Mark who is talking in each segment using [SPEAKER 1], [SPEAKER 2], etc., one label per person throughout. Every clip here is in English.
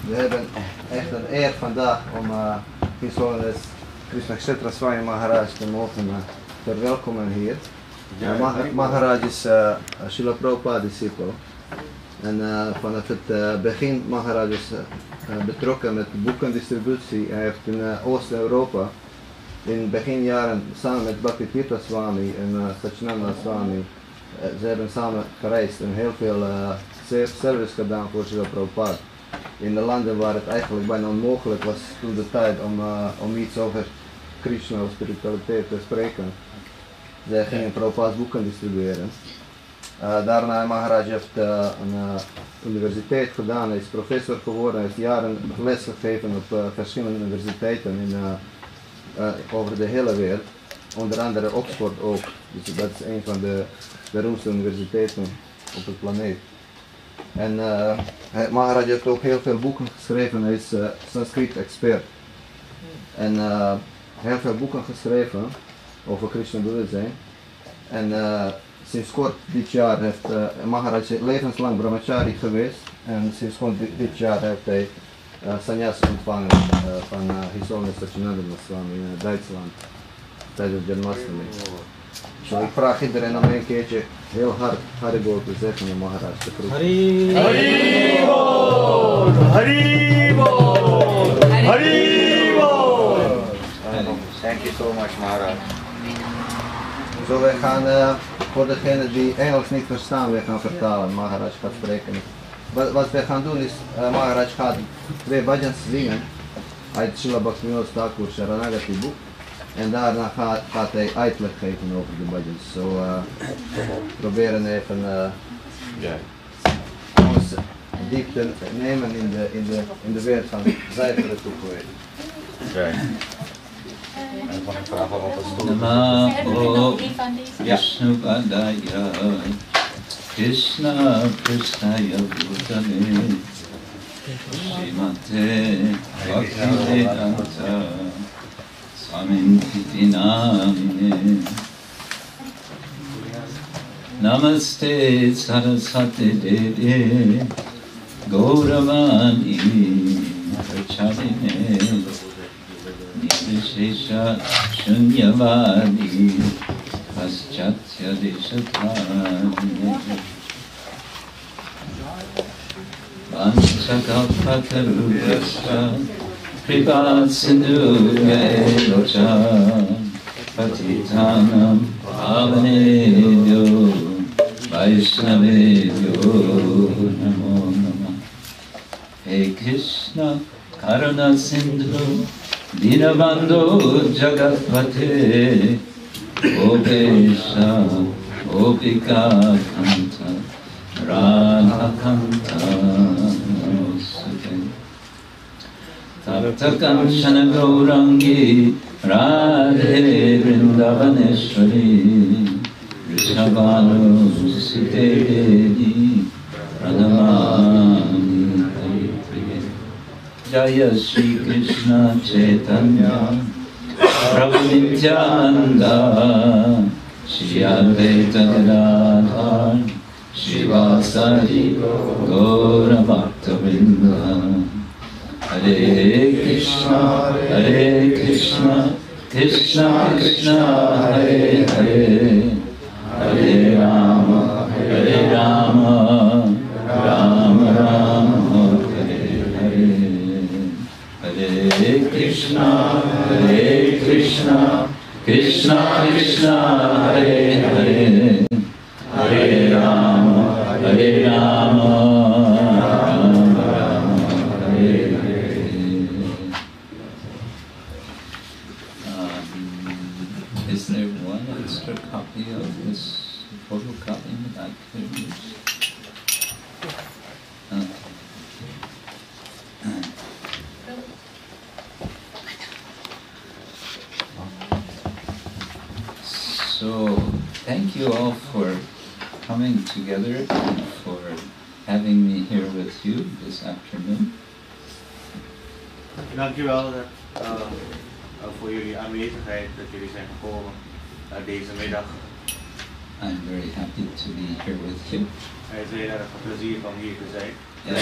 [SPEAKER 1] We hebben echt een eer vandaag om His Holiness Krishna Kshetra Swami Maharaj te mogen verwelkomen hier. Maharaj is Srila Prabhupada discipel. En vanaf het begin Maharaj is betrokken met boekendistributie. Hij heeft in Oost-Europa in beginjaren samen met Bhaktivinoda Swami en Satchidananda Swami, ze hebben samen gereisd en heel veel service gedaan voor Srila Prabhupada. In de landen waar het eigenlijk bijna onmogelijk was toen de tijd om iets over Krishna of spiritualiteit te spreken. Zij gingen Prabhupada's boeken distribueren. Daarna Maharaj heeft een universiteit gedaan, hij is professor geworden, hij heeft jaren les gegeven op verschillende universiteiten over de hele wereld. Onder andere Oxford ook, dus dat is een van de beroemdste universiteiten op de planeet. En Maharaj heeft ook heel veel boeken geschreven, hij is Sanskriet-expert. En heel veel boeken geschreven over Krishna bewustzijn. En sinds kort dit jaar heeft Maharaj levenslang brahmachari geweest. En sinds kort dit jaar heeft hij sannyas ontvangen van His Holiness Satchidananda Swami in Duitsland tijdens de Janmashtami. So, ik vraag iedereen om een keertje heel hard Haribol te zeggen om Maharaj te groeten.
[SPEAKER 2] Haribol! Haribol! Haribol!
[SPEAKER 3] Thank you so much, Maharaj.
[SPEAKER 1] Zo, wij gaan voor degenen die Engels niet verstaan, wij gaan vertalen. Maharaj gaat spreken. Wat wij gaan doen is, Maharaj gaat 2 bhajans zingen uit Srila Bhaktivinoda Thakur Saranagati-boek. En daarna gaat hij uitleg geven over de bhajans. Zo, proberen even ons diep te nemen in de wereld van zuivere toegewijd.
[SPEAKER 4] Namo Vishnupadaya Krishna Krishnaya Bhutale Srimate Bhaktivedanta Swami Namine Namaste Saraswati Devi Gauravani Pracharine Nirvishesha Shunyavadi Paschatya Deshatani Vanchakalpatarubhascha Kripasinduya Elocha Patitanam Pavanebhyo Vaishnavebhyo Namo Namah. Hey Krishna Karuna Sindhu Dinabandhu Jagatpate Gopesha Gopika Kanta Radha Kanta Namostate Tapta Kanchana Gaurangi Radhe Vrindavaneshwari Rishabhanu Sute Devi Pranamami Haripriye Jaya Shri Krishna Chaitanya Prabhu Nityananda Shri Advaita Gadadhar Shivasari Gaura Bhakta-vrinda Hare Krishna Krishna Krishna Hare Hare Hare Rama Rama Rama Hare Hare Hare Krishna Krishna Krishna Hare Hare Hare Rama Rama Hare Hare. Is there one extra copy of this photocopy that I could use? So, thank you all for coming together and for having me here with you this afternoon.
[SPEAKER 3] Dankjewel voor jullie aanwezigheid, dat jullie zijn gekomen deze middag.
[SPEAKER 4] I'm very happy to be here with you.
[SPEAKER 3] Het is heel erg een plezier om hier te zijn.
[SPEAKER 4] And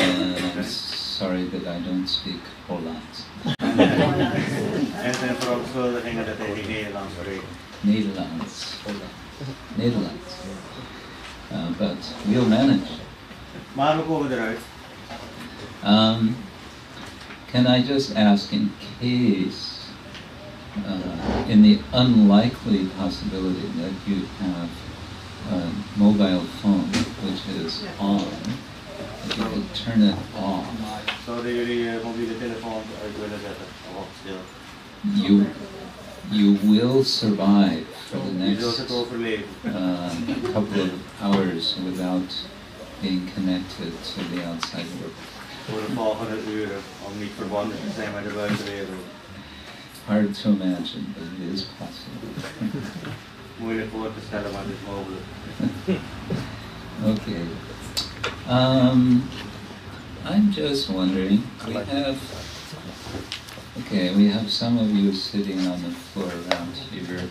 [SPEAKER 4] sorry that I don't speak Hollands.
[SPEAKER 3] En zijn verontschuldigingen dat hij geen Nederlands spreekt.
[SPEAKER 4] Nederlands. But we'll manage.
[SPEAKER 3] Maar we komen eruit.
[SPEAKER 4] Can I just ask, in case, in the unlikely possibility that you have a mobile phone which is on, if you could turn it off.
[SPEAKER 3] Zouden jullie je mobiele telefoon uit willen zetten of op stil?
[SPEAKER 4] You will survive for the
[SPEAKER 3] Je zult
[SPEAKER 4] next
[SPEAKER 3] het overleven.
[SPEAKER 4] couple of hours without being connected to the outside world.
[SPEAKER 3] Voor de volgende uren om niet verbonden te zijn met de buitenwereld.
[SPEAKER 4] Hard to imagine, but it is possible.
[SPEAKER 3] Moeilijk voor te stellen, maar het is mogelijk.
[SPEAKER 4] Okay. I'm just wondering, we have some of you sitting on the floor around here,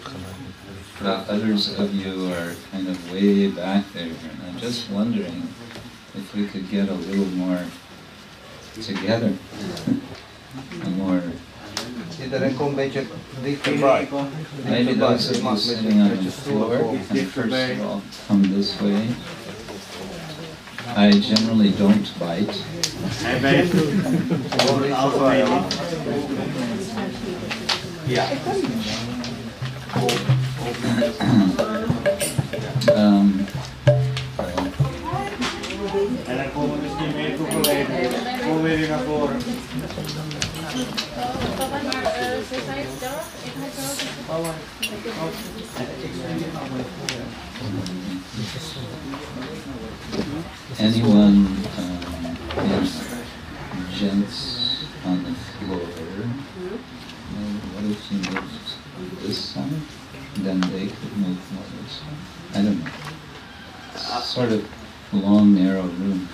[SPEAKER 4] but others of you are kind of way back there, and I'm just wondering if we could get a little more together, more.
[SPEAKER 1] Iedereen komt een beetje dichterbij.
[SPEAKER 4] Maybe those of you sitting on the floor can first of all come this way. I generally don't bite.
[SPEAKER 3] Hij bijt over het algemeen niet. Ja. En dan komen misschien meer toegewijden. Kom weer naar voren.
[SPEAKER 4] Anyone, gents on the floor, what if you moved this side? Then they could move more this side. I don't know. It's sort of long, narrow room.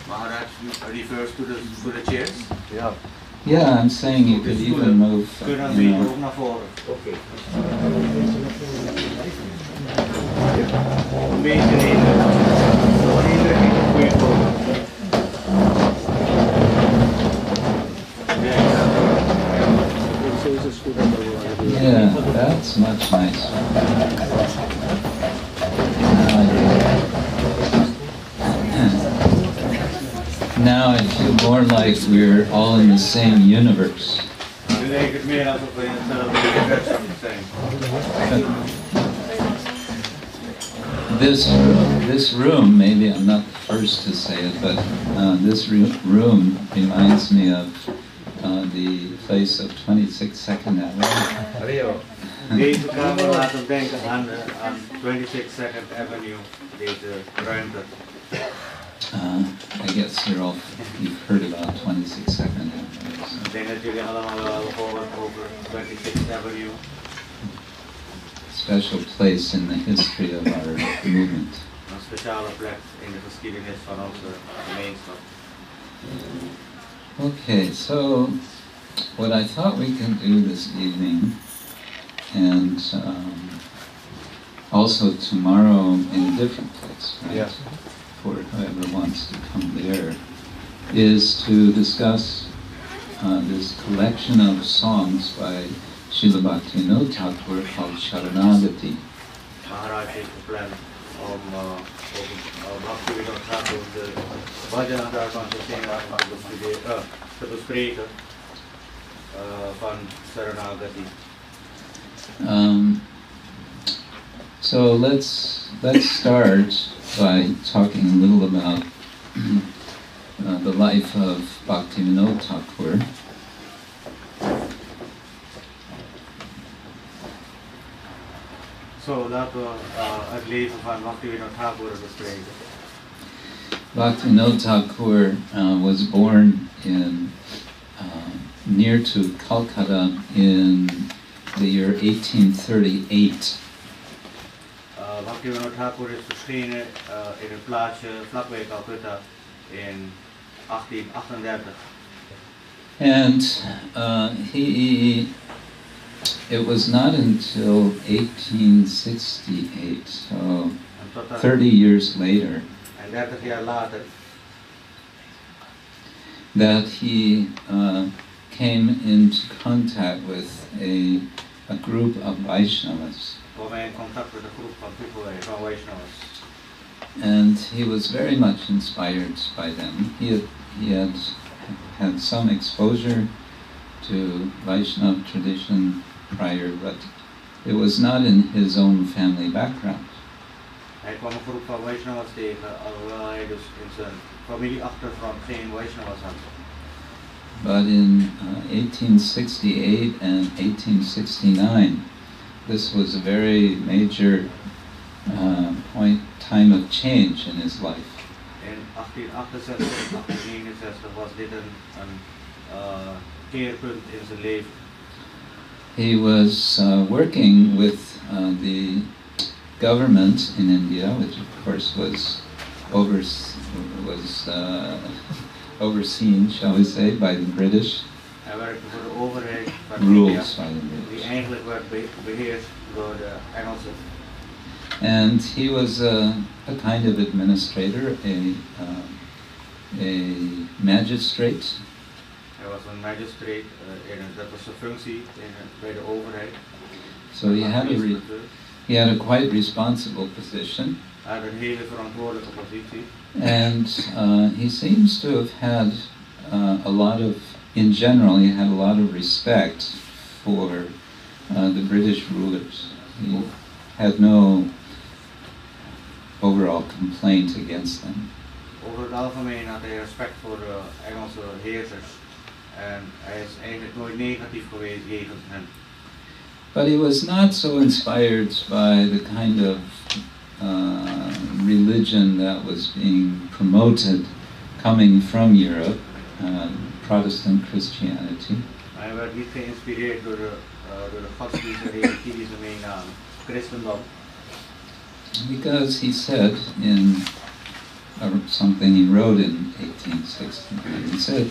[SPEAKER 3] Maharaj refers to the chairs.
[SPEAKER 1] Ja.
[SPEAKER 4] Yeah, I'm saying you could even move,
[SPEAKER 3] Kunnen we ook naar voren.
[SPEAKER 1] Oké.
[SPEAKER 3] Een beetje in iedereen een goede vorm.
[SPEAKER 4] Yeah, that's much nicer. Now I feel more like we're all in the same universe. This room, maybe I'm not the first to say it, but this room reminds me of the place of 22nd Avenue.
[SPEAKER 3] Deze kamer laat ons denken aan 22nd Avenue, deze ruimte.
[SPEAKER 4] I guess you've heard about 22nd Avenue.
[SPEAKER 3] Ik denk dat jullie allemaal wel hebben gehoord over 26th Avenue.
[SPEAKER 4] Special place in the history of our movement.
[SPEAKER 3] Een speciale plek in de geschiedenis van onze gemeenschap.
[SPEAKER 4] Okay, so what I thought we can do this evening, and also tomorrow in a different place, right?
[SPEAKER 1] Yes.
[SPEAKER 4] For whoever wants to come there, is to discuss this collection of songs by Srila Bhaktivinoda Thakur called Saranagati.
[SPEAKER 3] Maharaj heeft gepland om Bhaktivinoda Thakur de bhajana daarvan te zingen en te bespreken van Saranagati.
[SPEAKER 4] So let's start by talking a little about the life of Bhaktivinoda Thakur.
[SPEAKER 3] Zo, laten we het leven van Bhaktivinoda Thakur bespreken.
[SPEAKER 4] Bhaktivinoda Thakur was born in near to Calcutta in the year 1838.
[SPEAKER 3] Bhaktivinoda Thakur is verschenen in een plaatsje vlakbij Calcutta in 1838.
[SPEAKER 4] And it was not until 1868, so 30 years later,
[SPEAKER 3] En 30 jaar later,
[SPEAKER 4] that he came into contact with a group of Vaishnavas. And he was very much inspired by them. He had some exposure to Vaishnava tradition prior, but it was not in his own family background.
[SPEAKER 3] Hij kwam een groep van Vaishnavas tegen, alhoewel hij dus in zijn familieachtergrond geen Vaishnavas had.
[SPEAKER 4] But in 1868 and 1869, this was a very major time of change in his life.
[SPEAKER 3] In 1868, 1869 was dit een keerpunt in zijn leven.
[SPEAKER 4] He was working with the government in India, which of course was overseen, shall we say, by the British.
[SPEAKER 3] Hij werkte voor de overheid van
[SPEAKER 4] Rules
[SPEAKER 3] India,
[SPEAKER 4] by the British.
[SPEAKER 3] die eigenlijk werd beheerst door de Engelsen.
[SPEAKER 4] And he was a kind of administrator, a magistrate.
[SPEAKER 3] Hij was een magistrate, dat was zijn functie bij de overheid.
[SPEAKER 4] So he had a quite responsible position.
[SPEAKER 3] Hij had een hele verantwoordelijke positie.
[SPEAKER 4] And he seems to have had in general, he had a lot of respect for the British rulers. He had no overall complaint against them.
[SPEAKER 3] Over het algemeen had hij respect voor de Engelse heersers en hij is eigenlijk nooit negatief geweest jegens hen.
[SPEAKER 4] But he was not so inspired by the kind of religion that was being promoted coming from Europe, Protestant Christianity.
[SPEAKER 3] Hij werd niet geïnspireerd door de godsdienst en religie die ze meenamen, christendom.
[SPEAKER 4] Because he said in something he wrote in 1869, he said,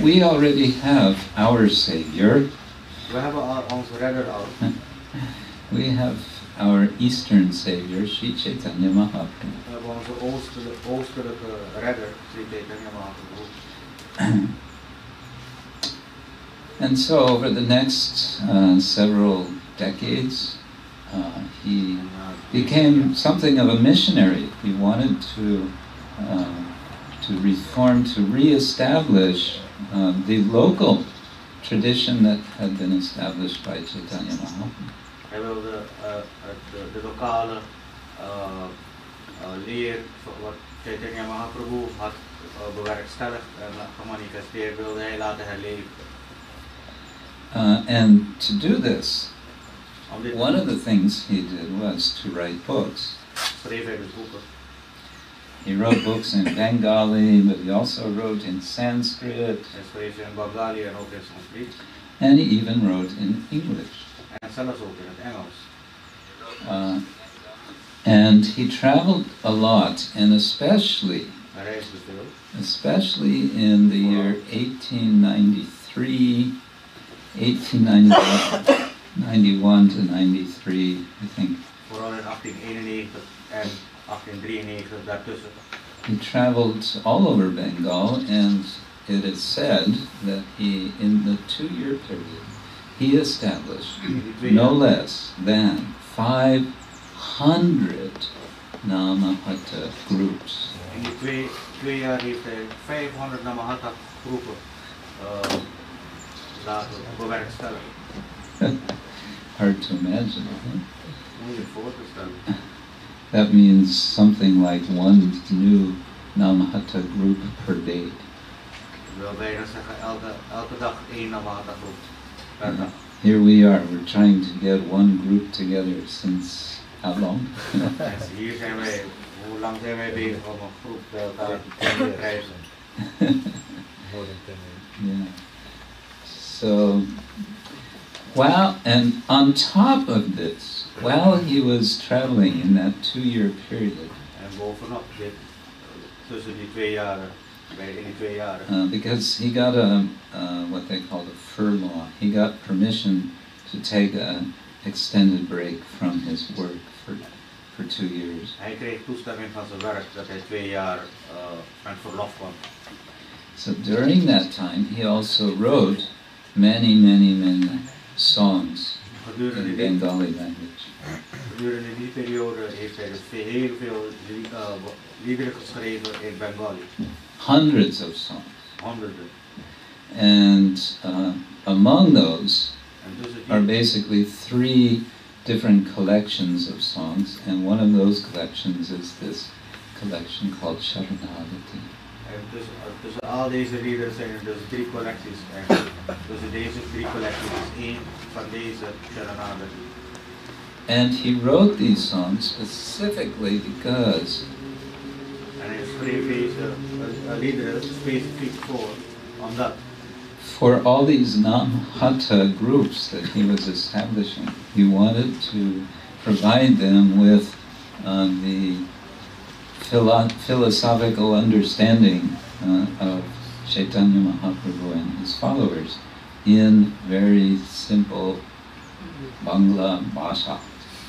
[SPEAKER 4] "We already have our Savior."
[SPEAKER 3] We hebben al onze redder al.
[SPEAKER 4] We have our Eastern Savior, Sri Chaitanya Mahaprabhu.
[SPEAKER 3] We hebben onze oostelijke redder, Sri Chaitanya Mahaprabhu.
[SPEAKER 4] And so over the next several decades, he became something of a missionary. He wanted to reform, to re-establish the local tradition that had been established by Chaitanya Mahaprabhu.
[SPEAKER 3] Hij wilde de lokale leer wat Chaitanya Mahaprabhu had bewerkstelligd en gemanifesteerd, wilde hij laten herleven.
[SPEAKER 4] And to do this, one of the things he did was to write books.
[SPEAKER 3] Schreef hij dus boeken.
[SPEAKER 4] He wrote books in Bengali, but he also wrote in Sanskrit.
[SPEAKER 3] Hij schreef in Bengali en ook in Sanskrit.
[SPEAKER 4] And he even wrote in English.
[SPEAKER 3] En zelfs ook in het Engels.
[SPEAKER 4] And he traveled a lot, and especially in the year 1893, 1891 to 93, I think.
[SPEAKER 3] Vooral in 1891 en 1893 daartussen.
[SPEAKER 4] He traveled all over Bengal, and it is said that he, in the 2-year period, he established no less than 500 Namahatta groups.
[SPEAKER 3] In die twee jaar heeft hij 500 Namahatta groepen laten bewerkstelligen.
[SPEAKER 4] Hard to imagine, huh?
[SPEAKER 3] Moet je voor te stellen.
[SPEAKER 4] That means something like one new Namahatta group per day.
[SPEAKER 3] Ik wil bijna zeggen elke dag één Namahatta groep per dag.
[SPEAKER 4] Here we are, we're trying to get one group together since how long?
[SPEAKER 3] Hier zijn wij, hoe lang zijn wij bezig om een groep bij elkaar te krijgen?
[SPEAKER 1] More than 10 years.
[SPEAKER 4] Yeah. So, and on top of this, while he was traveling in that 2-year period,
[SPEAKER 3] en bovenop dit, tussen die 2 jaren, in die 2 jaren.
[SPEAKER 4] Because he got what they called a furlough. He got permission to take an extended break from his work for 2 years.
[SPEAKER 3] Hij kreeg toestemming van zijn werk dat hij 2 jaar met verlof kwam.
[SPEAKER 4] So during that time, he also wrote many, many, many songs in Bengali language.
[SPEAKER 3] Gedurende die periode heeft hij dus heel veel liederen geschreven in Bengali.
[SPEAKER 4] Hundreds of songs.
[SPEAKER 3] Honderden.
[SPEAKER 4] And among those are basically 3 different collections of songs, and one of those collections is this collection called Sharanagati.
[SPEAKER 3] En tussen al deze liederen zijn er dus 3 collecties. En tussen deze 3 collecties is één van deze Sharanagati.
[SPEAKER 4] And he wrote these songs specifically because
[SPEAKER 3] En hij schreef deze liederen specifiek voor, omdat
[SPEAKER 4] for all these Namhata groups that he was establishing, he wanted to provide them with the philosophical understanding of Chaitanya Mahaprabhu and his followers in very simple Bangla Bhasha.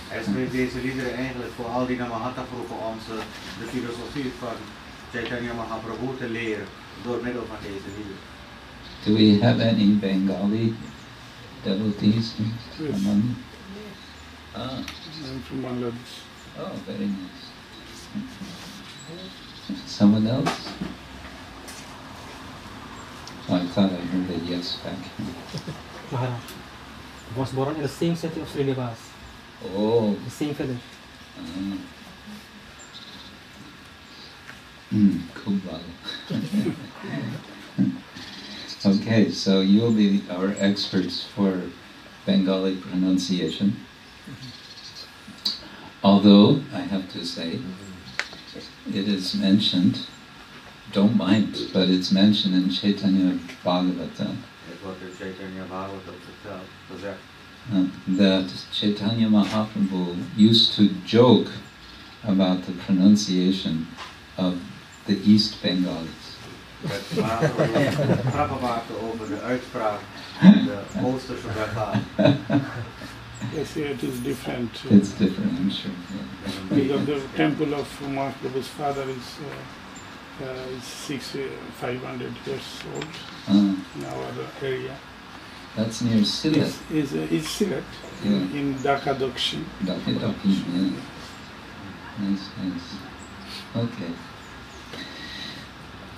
[SPEAKER 3] Hij schreef deze liederen eigenlijk voor al die Namahata groepen om ze de filosofie van Chaitanya Mahaprabhu te leren door middel van deze liederen.
[SPEAKER 4] Do we have any Bengali devotees among you?
[SPEAKER 5] I'm from Bangladesh.
[SPEAKER 4] Oh, very nice. Someone else? Oh, I thought I heard a yes back here.
[SPEAKER 6] Maharaj was born in the same city of Srinivas.
[SPEAKER 4] Oh.
[SPEAKER 6] The same village.
[SPEAKER 4] Kubal. Okay, so you'll be our experts for Bengali pronunciation. Although, I have to say, it is mentioned, don't mind, but it's mentioned in Chaitanya Bhagavata that Chaitanya Mahaprabhu used to joke about the pronunciation of the East Bengalis.
[SPEAKER 5] Yes, it is different.
[SPEAKER 4] It's different, I'm sure. Yeah.
[SPEAKER 5] Because the temple of Mahaprabhu's father is 500 years old in our area.
[SPEAKER 4] That's near Sylhet.
[SPEAKER 5] It's Sylhet, in Dhaka Dakshin.
[SPEAKER 4] Dhaka Dakshin, yeah. Nice, nice. Okay.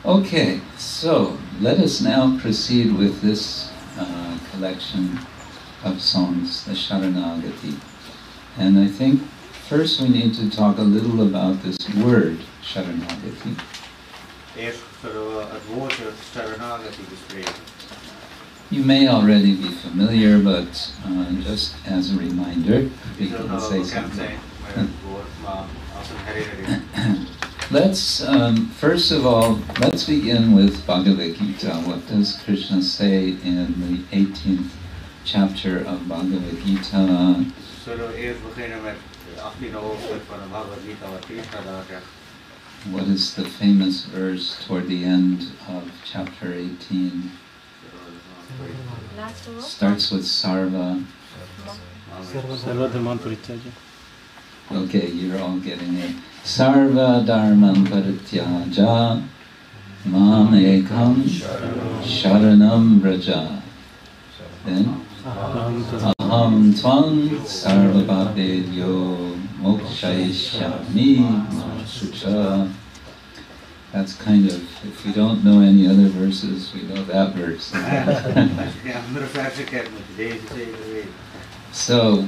[SPEAKER 4] Okay, so let us now proceed with this collection of songs, the Sharanagati. And I think first we need to talk a little about this word, Sharanagati. You may already be familiar, but just as a reminder, we can say something. Let's, first of all, let's begin with Bhagavad Gita. What does Krishna say in the 18th chapter of Bhagavad Gita? What is the famous verse toward the end of chapter 18? Starts with Sarva. Okay, you're all getting it. Sarva dharman parityaja mam ekam sharanam vraja. Then aham tvam sarva bhapedyo mokshayishyami sucha. That's kind of, if we don't know any other verses, we know that verse. So,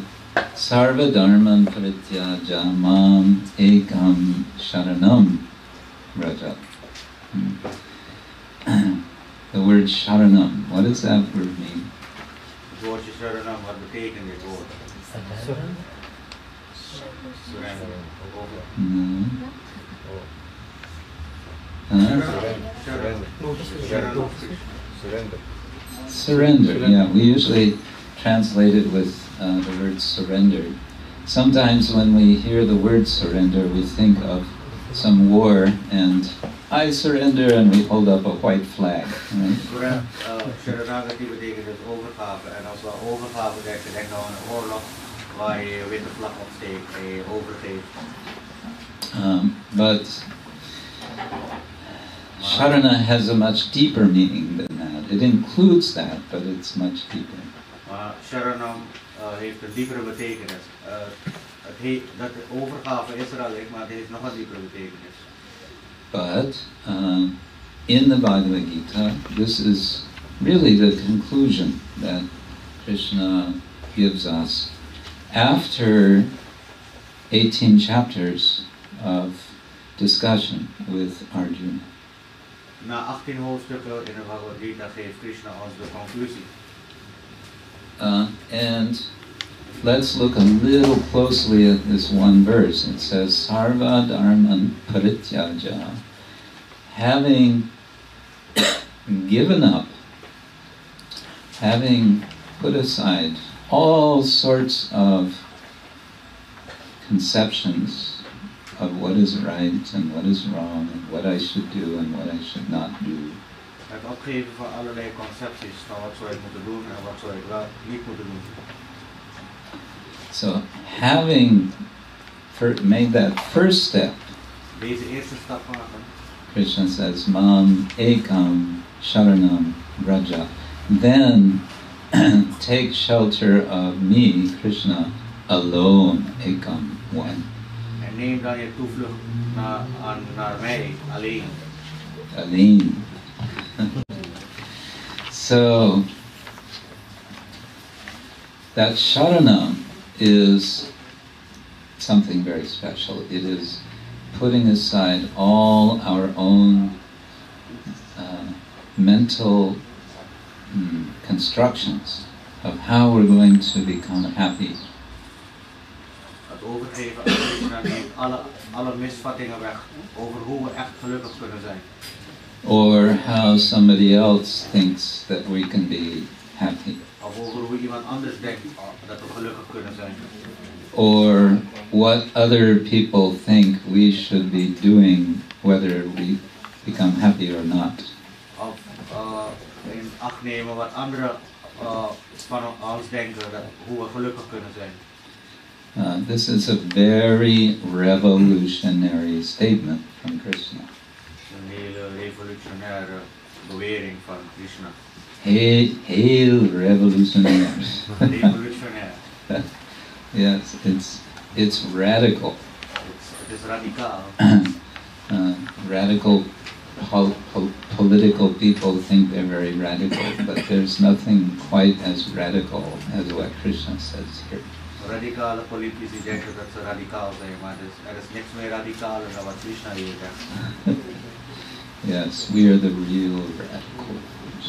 [SPEAKER 4] Sarva dharman parityaja mam ekam sharanam vraja. The word sharanam, what does that word mean? Surrender, yeah. We usually translate it with the word surrender. Sometimes when we hear the word surrender, we think of some war and I surrender and we hold up a white flag. Right?
[SPEAKER 3] Sharanagati betekent dus overgave. En als we overgave denken, denk aan een oorlog waar je witte vlag opsteekt en je overgeeft.
[SPEAKER 4] But Sharana has a much deeper meaning than that. It includes that, but it's much deeper.
[SPEAKER 3] Sharanam heeft een diepere betekenis. Dat de overgave is er alleen, maar het heeft nog een diepere betekenis.
[SPEAKER 4] But in the Bhagavad Gita, this is really the conclusion that Krishna gives us after 18 chapters of discussion with Arjuna.
[SPEAKER 3] Na 18 hoofdstukken in de Bhagavad Gita geeft Krishna ons de conclusie.
[SPEAKER 4] And let's look a little closely at this one verse. It says, Sarva Dharman Parityaja, having given up, having put aside all sorts of conceptions of what is right and what is wrong and what I should do and what I should not do.
[SPEAKER 3] Het opgeven van allerlei concepties van wat zou ik moeten doen en wat zou ik niet moeten doen.
[SPEAKER 4] So having made that first step,
[SPEAKER 3] deze eerste stap maken,
[SPEAKER 4] Krishna says, Mam Ekam Sharanam Vraja. Then take shelter of me, Krishna, alone, Ekam, one.
[SPEAKER 3] En neem dan je toevlucht naar mij, alleen.
[SPEAKER 4] Alleen. So, that Sharanam is something very special. It is putting aside all our own mental constructions of how we're going to become happy.
[SPEAKER 3] Het overgeven aan Krishna neemt alle misvattingen weg over hoe we echt gelukkig kunnen zijn.
[SPEAKER 4] Or how somebody else thinks that we can be happy.
[SPEAKER 3] Of over hoe iemand anders denkt dat we gelukkig kunnen zijn.
[SPEAKER 4] Or what other people think we should be doing, whether we become happy or not.
[SPEAKER 3] Of in acht nemen wat anderen van ons denken, hoe we gelukkig kunnen zijn.
[SPEAKER 4] This is a very revolutionary statement from Krishna.
[SPEAKER 3] Een hele revolutionaire bewering van Krishna.
[SPEAKER 4] Heel revolutionair.
[SPEAKER 3] Revolutionair.
[SPEAKER 4] Yes, it's radical.
[SPEAKER 3] Het is radicaal.
[SPEAKER 4] Radical political people think they're very radical, but there's nothing quite as radical as what Krishna says here.
[SPEAKER 3] Radicale politici denken dat ze radicaal zijn, maar er is niks meer radicaler dan wat Krishna hier zegt.
[SPEAKER 4] Yes, we are the real radical.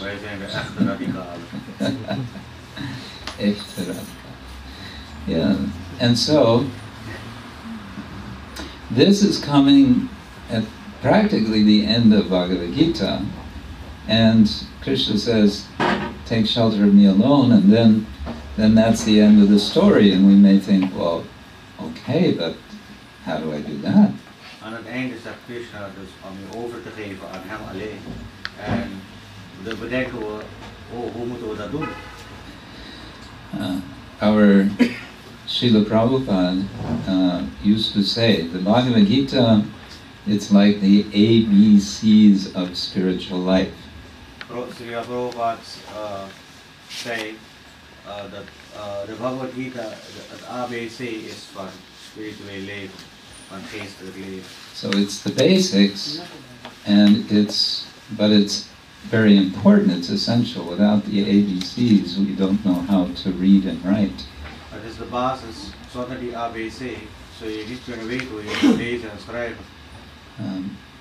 [SPEAKER 3] Wij zijn de echte radicalen.
[SPEAKER 4] Echte radical. Yeah, and so this is coming at practically the end of Bhagavad Gita, and Krishna says, take shelter of me alone, and then that's the end of the story, and we may think, well, okay, but how do I do that?
[SPEAKER 3] Aan het einde zegt Krishna dus om je over te geven aan hem alleen. En dan bedenken we, hoe moeten we dat doen?
[SPEAKER 4] Our Srila Prabhupada used to say, the Bhagavad Gita, it's like the ABCs of spiritual life.
[SPEAKER 3] Srila Prabhupada zei dat de Bhagavad Gita het ABC is van spiritueel leven, van geestelijk leven.
[SPEAKER 4] So it's the basics, and but it's very important, it's essential. Without the ABCs, we don't know how to read and write.
[SPEAKER 3] Het is de basis, zonder die ABC zul je niet kunnen weten hoe je moet lezen en schrijven.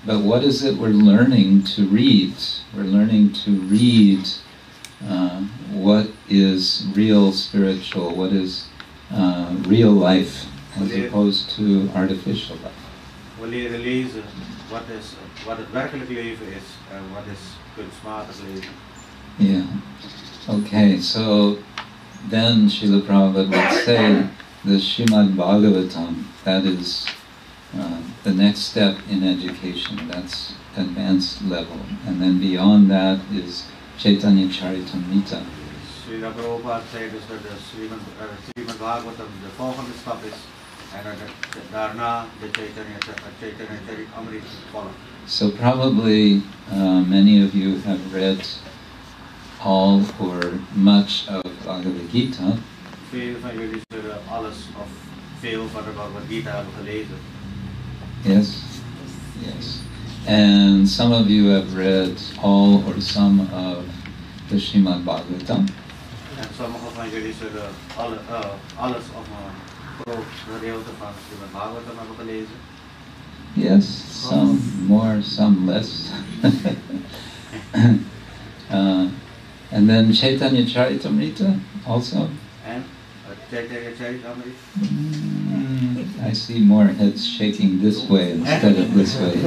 [SPEAKER 4] But what is it we're learning to read? We're learning to read what is real spiritual, what is real life, as opposed to artificial life.
[SPEAKER 3] We leren lezen wat het werkelijk leven is en wat is kunstmatig leven.
[SPEAKER 4] Yeah. Okay, so then Srila Prabhupada would say the Srimad Bhagavatam, that is the next step in education, that's advanced level. And then beyond that is Chaitanya Charitamrita.
[SPEAKER 3] Srila Prabhupada zei dus dat de Srimad Bhagavatam de volgende stap is en daarna de Chaitanya Charitamrita volgt.
[SPEAKER 4] So probably many of you have read all or much of Bhagavad Gita.
[SPEAKER 3] Veel van jullie zullen alles of veel van de Bhagavad Gita hebben gelezen.
[SPEAKER 4] Yes, yes. And some of you have read all or some of the Srimad Bhagavatam.
[SPEAKER 3] En sommigen van jullie zullen alles of een groot gedeelte van Srimad Bhagavatam hebben gelezen.
[SPEAKER 4] Yes, some more, some less. And then Chaitanya Charitamrita also.
[SPEAKER 3] En Chaitanya Charitamrita.
[SPEAKER 4] I see more heads shaking this way instead of this way.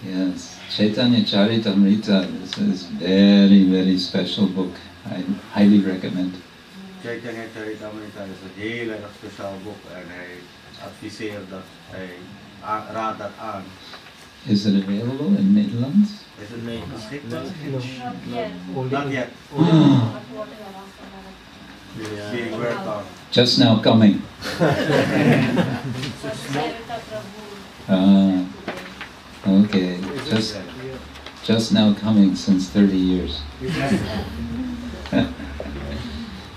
[SPEAKER 4] Yes, Chaitanya Charitamrita. This is very, very special book. I highly recommend.
[SPEAKER 3] Chaitanya Charitamrita is een heel erg speciaal boek en hij adviseert dat, hij raadt dat aan.
[SPEAKER 4] Is it available in Netherlands?
[SPEAKER 3] Is het beschikbaar?
[SPEAKER 6] Not
[SPEAKER 3] yet. Being worked on.
[SPEAKER 4] Just now coming. Okay. Just now coming since 30 years.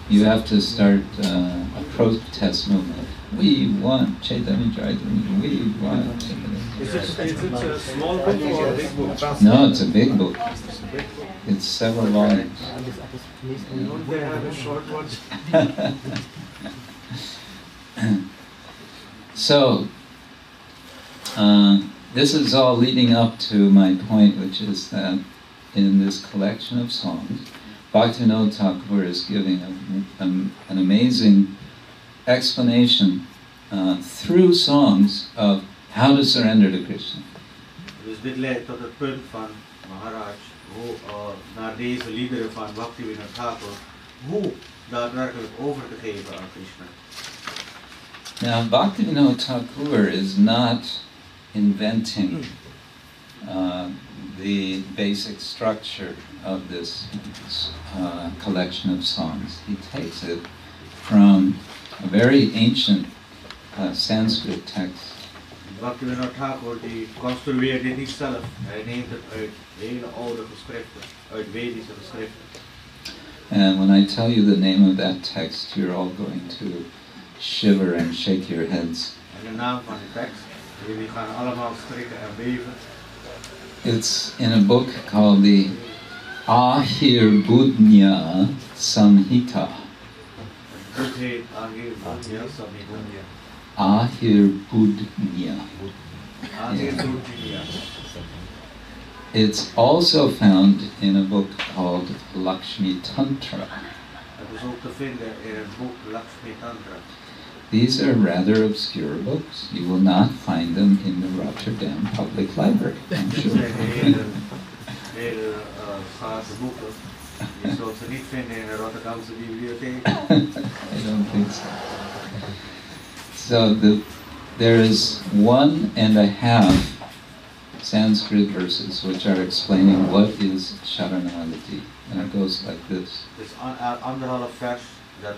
[SPEAKER 4] You have to start a protest movement. We want Chaitanya Charitamrita. We want Chaitanya.
[SPEAKER 2] Is it a small book or a big book?
[SPEAKER 4] No, it's a big book. It's several volumes.
[SPEAKER 2] Don't they have a short one?
[SPEAKER 4] So, this is all leading up to my point, which is that in this collection of songs, Bhaktivinoda Thakur is giving an amazing explanation through songs of how to surrender to Krishna.
[SPEAKER 3] Dus dit leidt tot het punt van Maharaj, hoe naar deze liederen van Bhaktivinoda Thakur, hoe daadwerkelijk over te geven aan Krishna.
[SPEAKER 4] Now, Bhaktivinoda Thakur is not inventing the basic structure of this collection of songs. He takes it from a very ancient Sanskrit text.
[SPEAKER 3] Bhaktivinoda Thakur die construeert dit niet zelf. Hij neemt het uit hele oude geschriften, uit Vedische geschriften.
[SPEAKER 4] And when I tell you the name of that text, you're all going to shiver and shake your heads.
[SPEAKER 3] En de naam van de tekst, jullie gaan allemaal schrikken en beven.
[SPEAKER 4] It's in a book called the Ahirbudnya Samhita.
[SPEAKER 3] Het boek heet Ahirbudnya Samhita.
[SPEAKER 4] Ahirbudnya.
[SPEAKER 3] Ahirbudnya.
[SPEAKER 4] It's also found in a book called Lakshmi Tantra.
[SPEAKER 3] Het is ook te vinden in het boek Lakshmi Tantra.
[SPEAKER 4] These are rather obscure books. You will not find them in the Rotterdam Public Library, I'm
[SPEAKER 3] Dit
[SPEAKER 4] sure.
[SPEAKER 3] zijn hele schaarse boeken. Je zult ze niet vinden in de Rotterdamse bibliotheek.
[SPEAKER 4] I don't think so. So there is 1.5 Sanskrit verses which are explaining what is Sharanagati. And it goes like this.
[SPEAKER 3] Dus anderhalf vers dat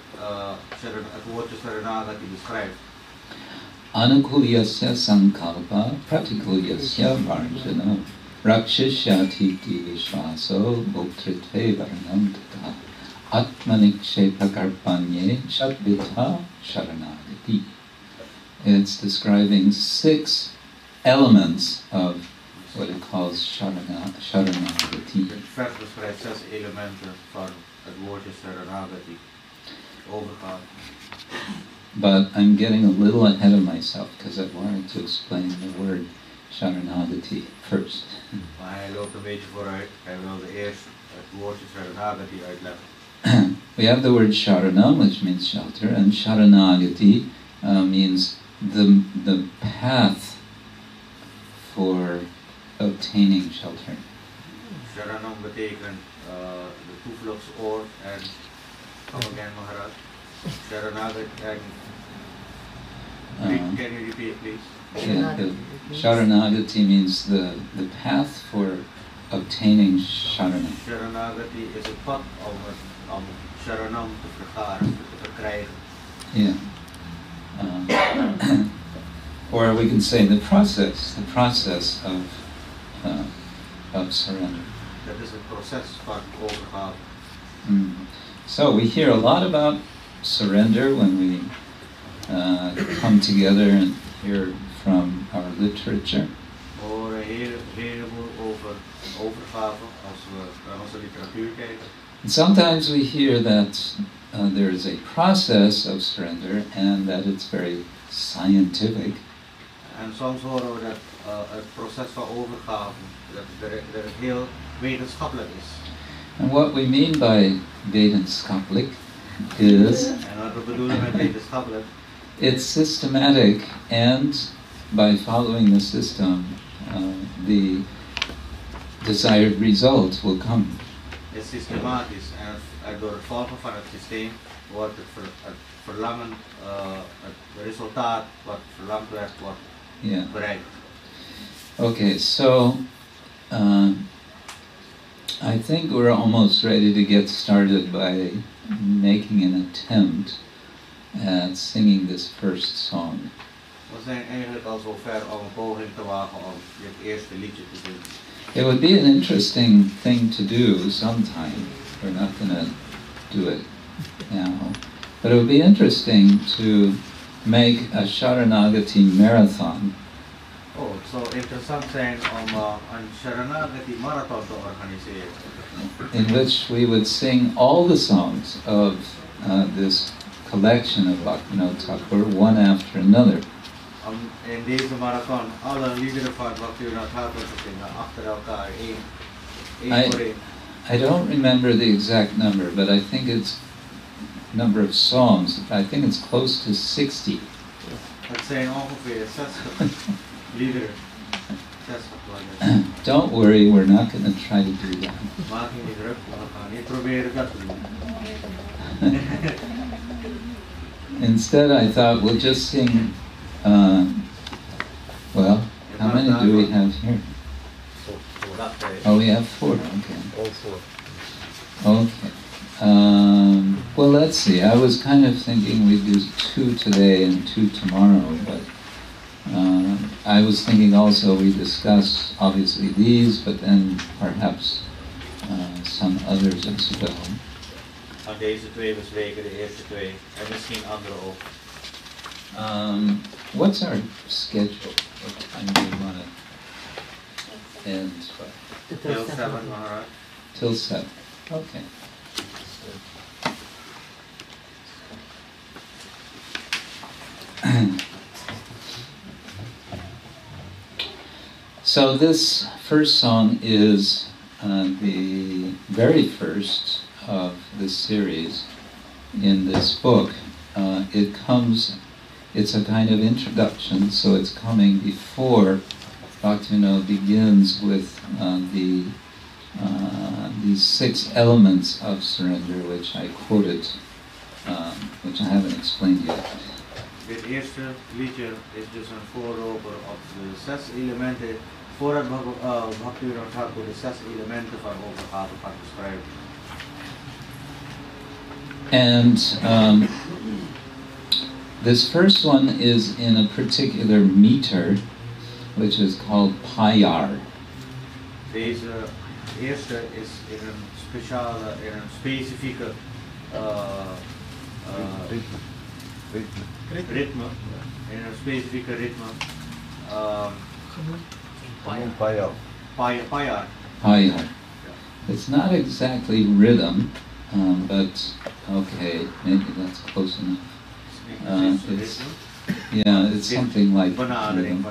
[SPEAKER 3] het woordje Saranagati beschrijft.
[SPEAKER 4] Anukulyasya sankalpa pratikulyasya varjana rakshashyatiti vishvaso bhoktritve varnam tata atmanikshepakarpanye shatvidha sharanagati. It's describing 6 elements of what it calls Sharanagati.
[SPEAKER 3] Het vers beschrijft 6 elementen van het woordje Saranagati. Overgaan.
[SPEAKER 4] But I'm getting a little ahead of myself because I wanted to explain the word Sharanagati first.
[SPEAKER 3] Maar hij loopt een beetje vooruit. Hij wilde eerst het woordje Saranagati uitleggen.
[SPEAKER 4] We have the word Sharanam, which means shelter, and Sharanagati means the path for obtaining shelter.
[SPEAKER 3] Sharanam betekent de toevluchtsoord en come again Maharaj. Sharanagati and can you repeat please?
[SPEAKER 4] Yeah, Sharanagati means the path for obtaining Sharanam.
[SPEAKER 3] Sharanagati is het pad om Sharanam te vergaren, te verkrijgen.
[SPEAKER 4] Yeah. or we can say the process of surrender.
[SPEAKER 3] Dat is het proces van overgave.
[SPEAKER 4] So we hear a lot about surrender when we come together and hear from our literature.
[SPEAKER 3] We horen een heleboel over overgave als we naar onze literatuur kijken.
[SPEAKER 4] And sometimes we hear that there is a process of surrender and that it's very scientific.
[SPEAKER 3] En soms horen we dat het proces van overgave dat het heel wetenschappelijk is.
[SPEAKER 4] And what we mean by wetenschappelijk is
[SPEAKER 3] En wat we bedoelen met wetenschappelijk,
[SPEAKER 4] it's systematic, and by following the system, the desired result will come.
[SPEAKER 3] is systematisch en door het volgen van het systeem wordt het verlangen, het resultaat wat verlangd werd, wordt bereikt.
[SPEAKER 4] Okay, so I think we're almost ready to get started by making an attempt at singing this first song.
[SPEAKER 3] We zijn eigenlijk al zo ver om een poging te wagen om dit eerste liedje te doen.
[SPEAKER 4] It would be an interesting thing to do sometime. We're not going to do it now. But it would be interesting to make a Sharanagati marathon.
[SPEAKER 3] Oh, het zou interessant zijn om een Sharanagati marathon te organiseren.
[SPEAKER 4] In which we would sing all the songs of this collection of Bhaktivinoda Thakur, one after another.
[SPEAKER 3] Om in deze marathon alle liederen van Bhaktivinoda Thakur te zingen achter elkaar, één voor één.
[SPEAKER 4] I don't remember the exact number, but I think it's number of songs. I think it's close to 60.
[SPEAKER 3] Het zijn ongeveer 60 liederen. 60
[SPEAKER 4] Don't worry, we're not going to try to do that.
[SPEAKER 3] Maak je niet druk, we gaan niet proberen dat te doen.
[SPEAKER 4] Instead, I thought we'll just sing. Well, how many do we have here? Oh, we have 4. Okay.
[SPEAKER 2] All 4.
[SPEAKER 4] Okay. Well, let's see. I was kind of thinking we'd do 2 today and 2 tomorrow, but I was thinking also we discuss obviously these, but then perhaps some others as well.
[SPEAKER 3] Aan deze 2 bespreken, de eerste 2 en misschien andere ook.
[SPEAKER 4] What's our schedule? What time do we want to end?
[SPEAKER 3] Till 7, Maharaj.
[SPEAKER 4] Till 7. Okay. So this first song is the very first of this series in this book. It's a kind of introduction, so it's coming before Bhaktivinoda begins with these 6 elements of surrender, which I quoted, which I haven't explained yet.
[SPEAKER 3] Dit eerste liedje is dus een voorloper op de 6 elementen, voordat Bhaktivinoda Thakur de 6 elementen van overgave gaat beschrijven.
[SPEAKER 4] And this first one is in a particular meter, which is called Payar.
[SPEAKER 3] Deze eerste is in een specifieke ritme. In een specifieke ritme. Payar.
[SPEAKER 4] Payar. It's not exactly rhythm, but okay, maybe that's close enough. It's something like rhythm.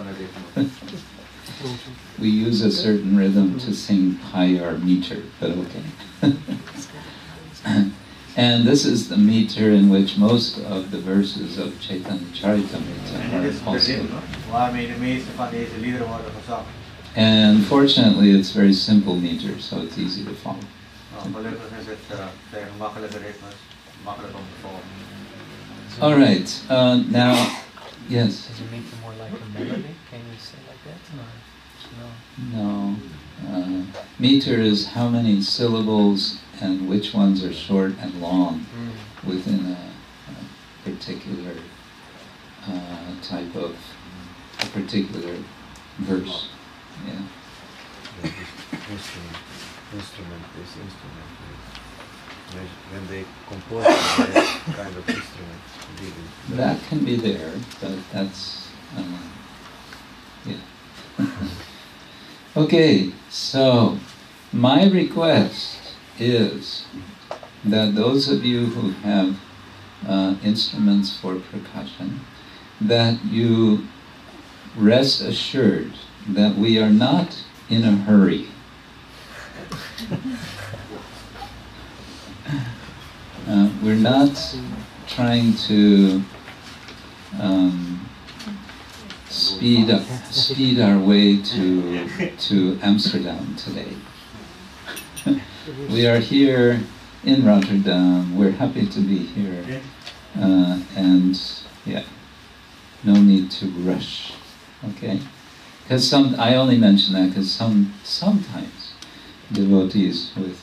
[SPEAKER 4] We use a certain rhythm to sing Payar meter, but okay. And this is the meter in which most of the verses of Chaitanya Charitamrita are also. And fortunately, it's very simple meter, so it's easy to follow. All right. Now, yes.
[SPEAKER 6] Does it make it more like a melody? Can you say like that?
[SPEAKER 4] No. Meter is how many syllables and which ones are short and long within a particular type of a particular verse. Yeah.
[SPEAKER 1] Instrument. When they compose that kind of instrument.
[SPEAKER 4] That can be there, but that's, yeah. Okay, so my request is that those of you who have instruments for percussion, that you rest assured that we are not in a hurry. We're not trying to speed our way to Amsterdam today. We are here in Rotterdam. We're happy to be here, and yeah, no need to rush. Okay, because I only mention that because sometimes devotees with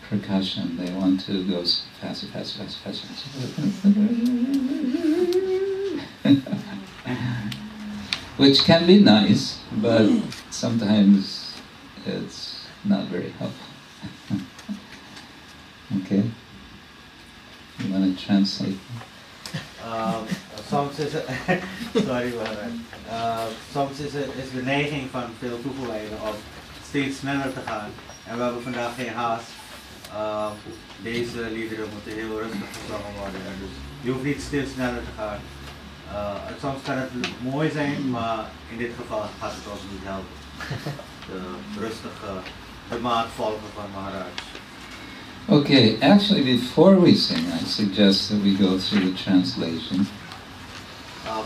[SPEAKER 4] percussion, they want to go fast. Which can be nice, but sometimes it's not very helpful. Okay? You want to translate?
[SPEAKER 3] Soms is het, sorry maar, soms is de neiging van veel toegewijden om steeds sneller te gaan. En we hebben vandaag geen haast. Deze liederen moeten heel rustig gezongen worden. Dus je hoeft niet steeds sneller te gaan. Soms kan het mooi zijn, maar in dit geval gaat het ons niet helpen. De rustige, de maat volgen van Maharaj.
[SPEAKER 4] Okay, actually before we sing, I suggest that we go through the translation.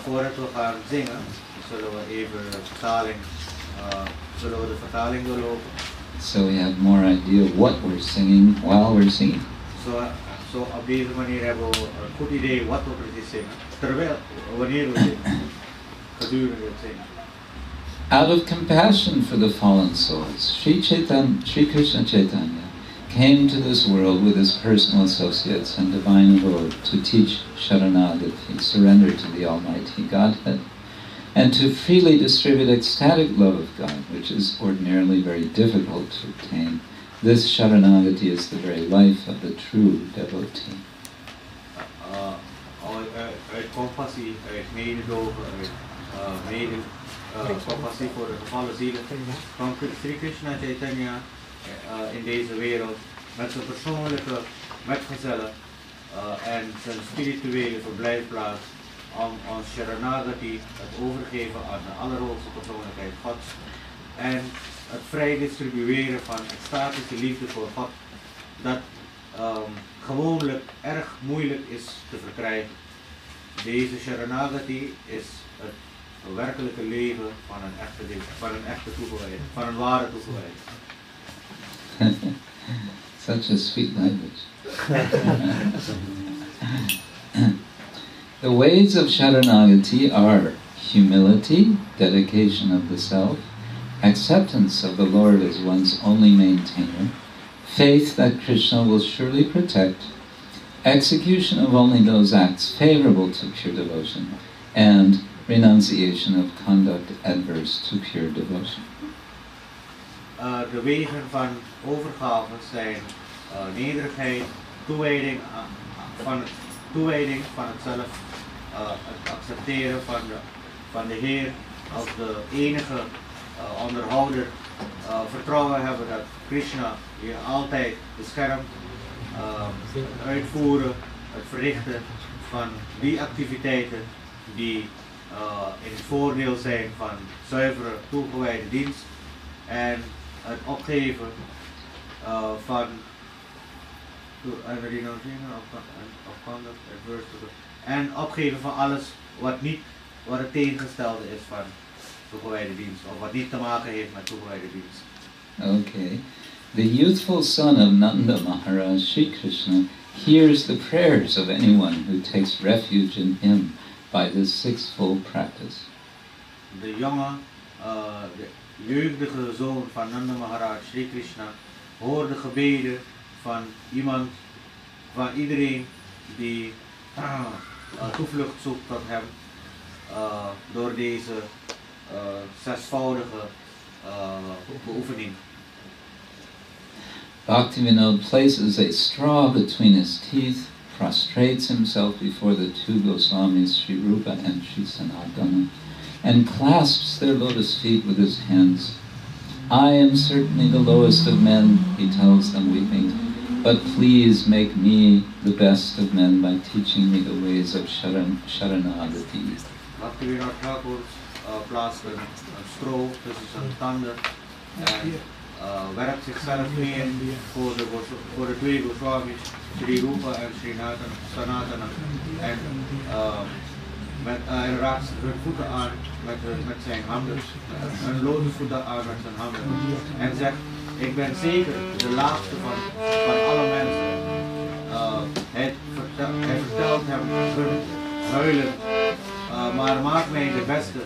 [SPEAKER 3] Voordat we gaan zingen, zullen we even de vertaling doorlopen.
[SPEAKER 4] So we have more idea what we're singing while we're singing.
[SPEAKER 3] Zo op deze manier hebben we een goed idee wat we precies zingen. Wanneer we zingen, gedurende het zingen.
[SPEAKER 4] Out of compassion for the fallen souls, Sri Krishna Chaitanya came to this world with his personal associates and divine abode to teach Sharanagati, surrender to the Almighty Godhead, and to freely distribute ecstatic love of God, which is ordinarily very difficult to obtain. This Sharanagati is the very life of the true devotee.
[SPEAKER 3] Uit compassie, uit mededogen, uit compassie voor de gevallen zielen van Sri Krishna Chaitanya in deze wereld, met zijn persoonlijke metgezellen en zijn spirituele verblijfplaats, om ons Sharanagati, het overgeven aan de allerhoogste persoonlijkheid Gods, en het vrij distribueren van extatische liefde voor God, dat gewoonlijk erg moeilijk is te verkrijgen. Deze Sharanagati is het werkelijke leven van een echte toegewijde, van een ware toegewijde.
[SPEAKER 4] Such a sweet language. The ways of Sharanagati are humility, dedication of the self, acceptance of the Lord as one's only maintainer, faith that Krishna will surely protect, execution of only those acts favorable to pure devotion, and renunciation of conduct adverse to pure devotion.
[SPEAKER 3] De wegen van overgave zijn nederigheid, toewijding van het zelf, het accepteren van de Heer als de enige onderhouder, vertrouwen hebben dat Krishna je altijd beschermt, het uitvoeren, het verrichten van die activiteiten die in het voordeel zijn van zuivere toegewijde dienst, en het opgeven van en opgeven van alles wat het tegengestelde is van toegewijde dienst, of wat niet te maken heeft met toegewijde dienst.
[SPEAKER 4] Okay. The youthful son of Nanda Maharaj, Sri Krishna, hears the prayers of anyone who takes refuge in him by this sixfold practice.
[SPEAKER 3] De jeugdige zoon van Nanda Maharaj, Sri Krishna, hoort de gebeden van iedereen die toevlucht zoekt tot hem door deze zesvoudige beoefening.
[SPEAKER 4] Bhaktivinoda places a straw between his teeth, prostrates himself before the two Goswamis, Sri Rupa and Sri Sanatana, and clasps their lotus feet with his hands. I am certainly the lowest of men, he tells them weeping, but please make me the best of men by teaching me the ways of Sharanagati.
[SPEAKER 3] Bhaktivinoda Thakur plaatst een stro tussen zijn tanden en werpt zichzelf neer voor de twee Goswamis, Sri Rupa en Sri Sanatana. En hij raakt hun voeten aan met zijn handen, hun lotusvoeten aan met zijn handen. En zegt, ik ben zeker de laatste van alle mensen. Hij vertelt hem huilend, maar maak mij de beste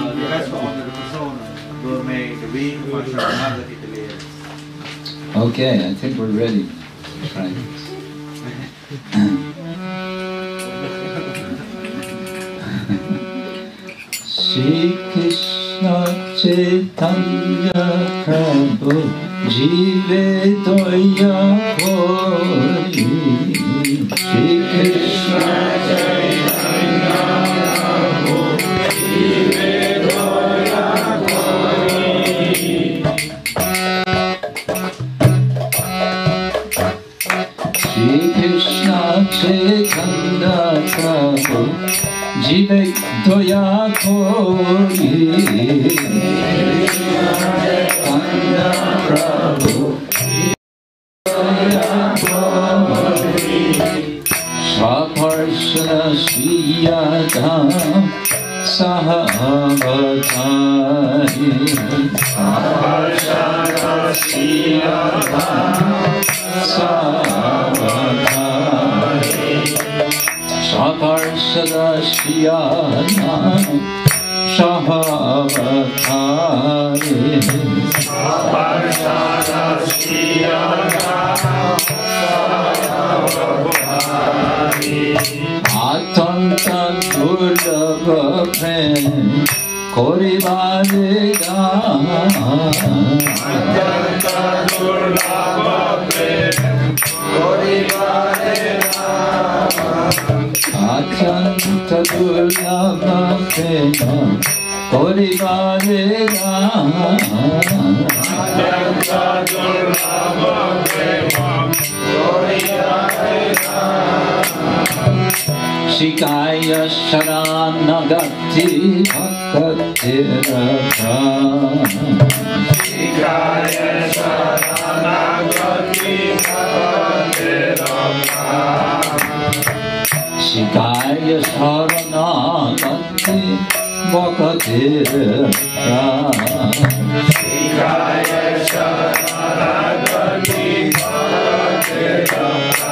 [SPEAKER 3] onder de personen door mij de wegen van Sharanagati te leren.
[SPEAKER 4] Okay, I think we're ready to try this. Shri Krishna Chaitanya Prabhu Jive Doya Kori. Shri Krishna Chaitanya Prabhu Jive Doya Kori. Shri Krishna Chaitanya Prabhu Jive Doya Kori. Chaitanya Prabhu Doya Kori. Swaparshana Shriyadam Sahavatari. Swaparshana Shriyadam Sahavatari. Swaparshada Shriyadam Sahavatari. Swaparshada Shriyadam Sahavatari. Atanta Durlabha Prem Korivareda. Atanta Durlabha Prem Korivareda. Atanta Durlabha Prem Korivareda. Atanta Durlabha Prem Korivareda. Shikaya Sharanagati-Bhaktivinoda. Shikaya Sharanagati-Bhaktivinoda. Shikaya Sharanagati-Bhaktivinoda. Shikaya Sharanagati-Bhaktivinoda.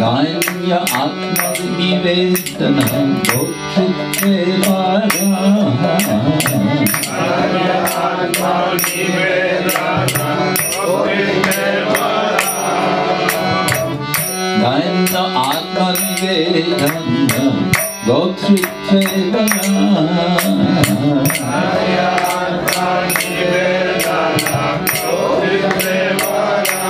[SPEAKER 4] Ganya Atma Nivedana Bhaktivinoda. Ganya Atma Nivedana Bhaktivinoda. Ganya Atma Nivedana Bhaktivinoda. Ganya Atma Nivedana Bhaktivinoda.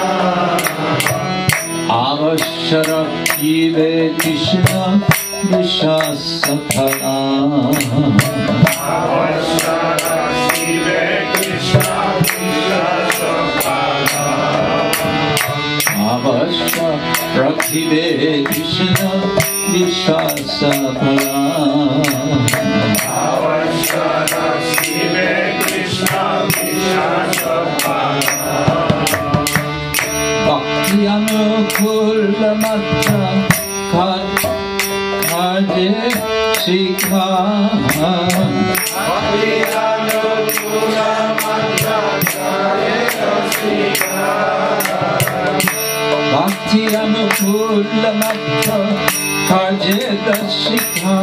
[SPEAKER 4] Avashara Ive Krishna Vishasaphala. Avashara Ive Krishna Vishasaphala. Avashara Ive Krishna Vishasaphala. Avashara Ive Krishna Vishasaphala. Bhakti Anukula Matra Kaje Shikha. Bhakti Anukula Matra Kaje Shikha. Bhakti Anukula Matra Kaje Shikha.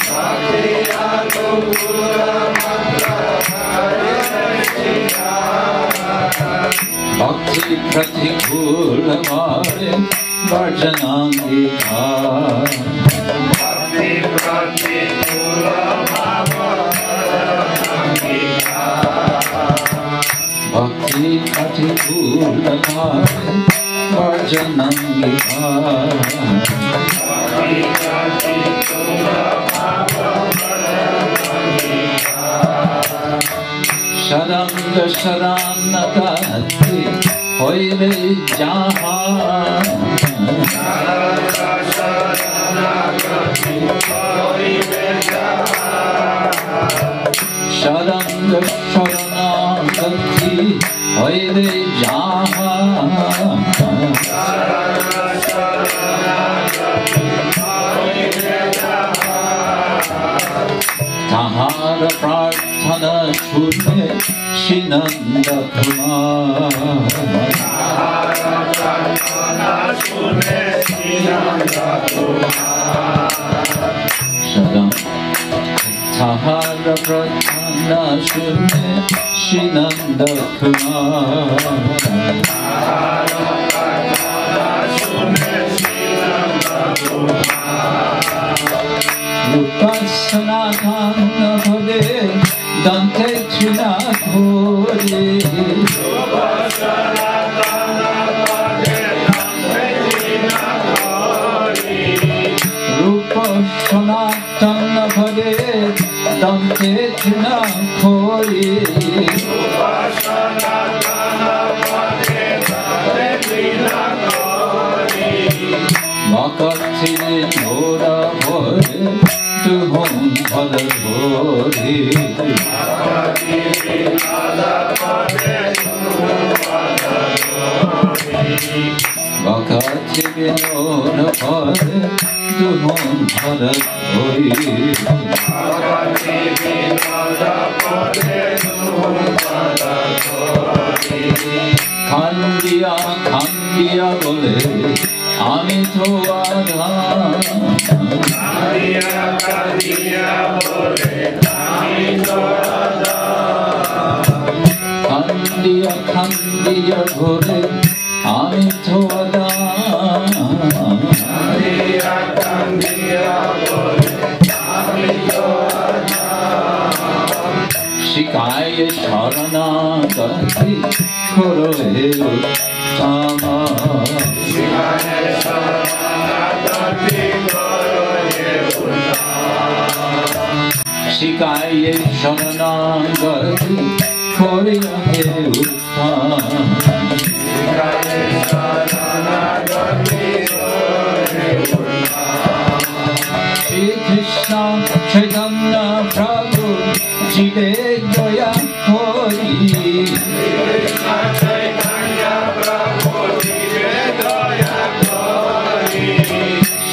[SPEAKER 4] Bhakti Anukula Matra Kaje Shikha. Bhakti Pratikula Mare Varjanangika. Bhakti Pratikula Bhakti Kati Purnamate Vajanangika Sharanga Sharanagati Hoire Jahan Sharanga Sharanagati Hoire Jahan Tahara Prarthana Shune Shinanda Kumar Shadam Tahara Prarthana Shune Shinanda Kumar Rupasanatana Bhade Dante Trinakori Rupasanatana Bhade Dante Trinakori Makati Nora Bhore Tuhum Bhadabhori Makati Nora Bhore Tuhum Bhadabhori Kandiya Kandiya Bole Amito Adha Kandiya Bole Amito Adha Kandiya Kandiya Bole Amito Adha Kandiya Kandiya Bole Amito Adha Shikaya Sharanagati Koro He Uttama Shikaya Sharanagati Koro He Uttama Shikaya Sharanagati Koro He Uttama Shikaya Sharanagati Koro He Uttama Shri Krishna Chaitanya Prabhu Jive Daya Kori Krishna Chaitanya Prabhu Jive Daya Kori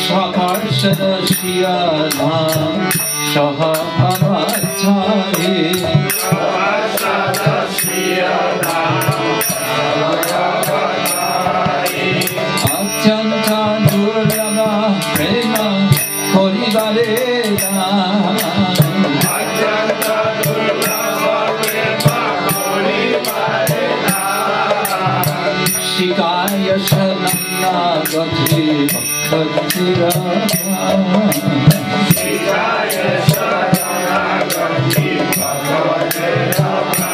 [SPEAKER 4] Sakarshada Shiyadham Shaha Avatari Sakarshada Shiyadham Shaha Avatari Atyanta Durlama Prema Kori Valeda Shikaya Sharanagati Bhaktivinoda Shikaya Sharanagati Bhaktivinoda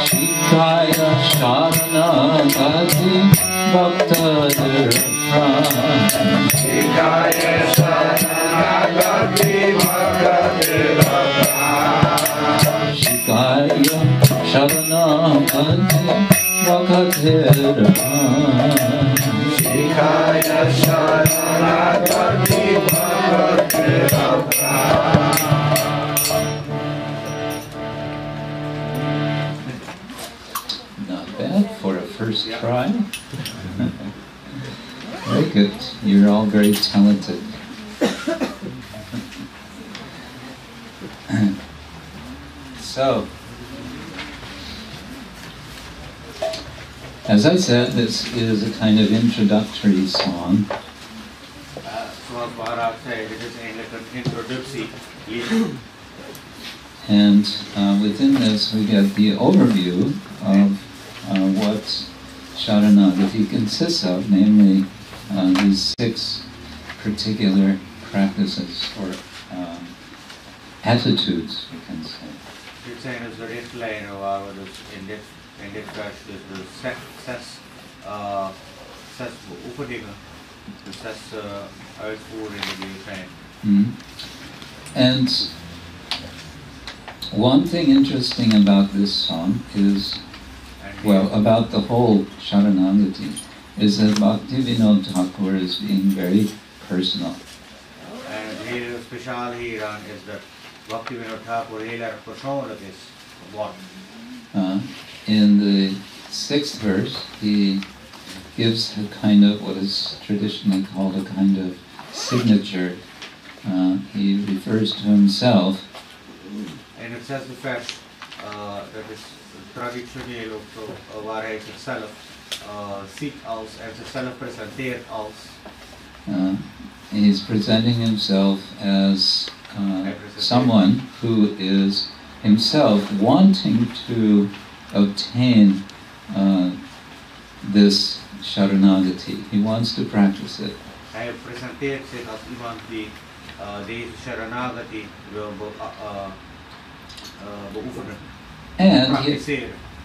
[SPEAKER 4] Shikaya Sharanagati Bhaktivinoda Shikaya Sharanagati Bhaktivinoda Shikaya Sharanagati Bhaktivinoda Shikaya Sharanagati Bhaktivinoda. Not bad for a first try. Very good. You're all very talented. So, as I said, this is a kind of introductory song. And within this we get the overview of what Sharanagati consists of, namely these 6 particular practices or attitudes, we can say.
[SPEAKER 3] Dit zijn dus de richtlijnen waar we dus in dit vers dus de zes beoefeningen, de zes uitvoeringen die er zijn.
[SPEAKER 4] And one thing interesting about this song is, well, about the whole Sharanagati, is that Bhaktivinoda Thakur is being very personal.
[SPEAKER 3] En het hele speciale hieraan is dat Bhaktivinoda Thakur heel erg persoonlijk is geworden.
[SPEAKER 4] In the 6th verse, he gives a kind of what is traditionally called a kind of signature. He refers to himself.
[SPEAKER 3] In het 6e vers, dat is traditioneel ook zo, waar hij zichzelf ziet als en zichzelf presenteert als.
[SPEAKER 4] He's presenting himself as someone who is himself wanting to obtain this Sharanagati. He wants to practice it.
[SPEAKER 3] Hij presenteert zich als iemand die deze Sharanagati wil beoefenen.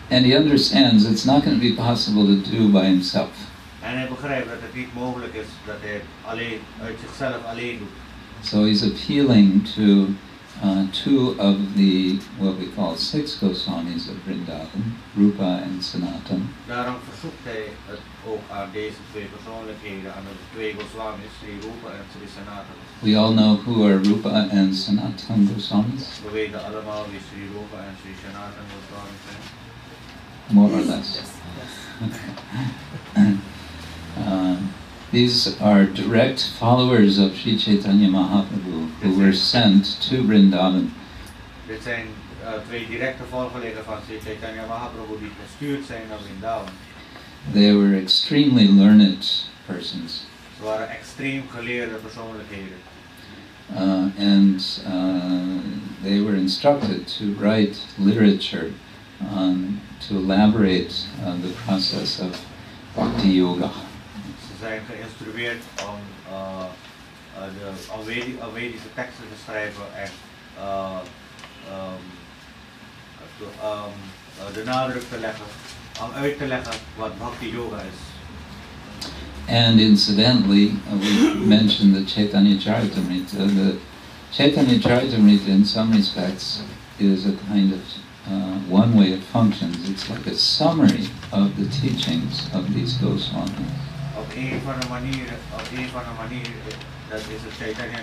[SPEAKER 4] And he understands it's not going to be possible to do by himself.
[SPEAKER 3] En hij begrijpt dat het niet mogelijk is dat hij alleen uit zichzelf alleen doet.
[SPEAKER 4] So he's appealing to two of the what we call 6 Goswamis of Vrindavan, Rupa and Sanatan.
[SPEAKER 3] Daarom verzoekt hij het ook aan deze twee persoonlijkheden, aan de twee Goswamis, Sri Rupa en Sri Sanatan.
[SPEAKER 4] We all know who are Rupa and Sanatan Goswamis.
[SPEAKER 3] We weten allemaal wie Sri Rupa en Sri Sanatan Goswamis zijn.
[SPEAKER 4] More or less. These are direct followers of Sri Chaitanya Mahaprabhu who were sent to Vrindavan.
[SPEAKER 3] Dit zijn twee directe volgelingen van Sri Chaitanya Mahaprabhu die gestuurd zijn naar Vrindavan.
[SPEAKER 4] They were extremely learned persons.
[SPEAKER 3] Ze waren extreem geleerde persoonlijkheden.
[SPEAKER 4] And they were instructed to write literature to elaborate the process of Bhakti Yoga.
[SPEAKER 3] Ze zijn geïnstrueerd om de Vedische teksten te schrijven en de nadruk te leggen, om uit te leggen wat Bhakti Yoga is.
[SPEAKER 4] And incidentally, we mentioned the Chaitanya Charitamrita. The Chaitanya Charitamrita, in some respects, is a kind of one way it functions. It's like a summary of the teachings of these Goswamis.
[SPEAKER 3] Op een van de manieren dat is het Chaitanya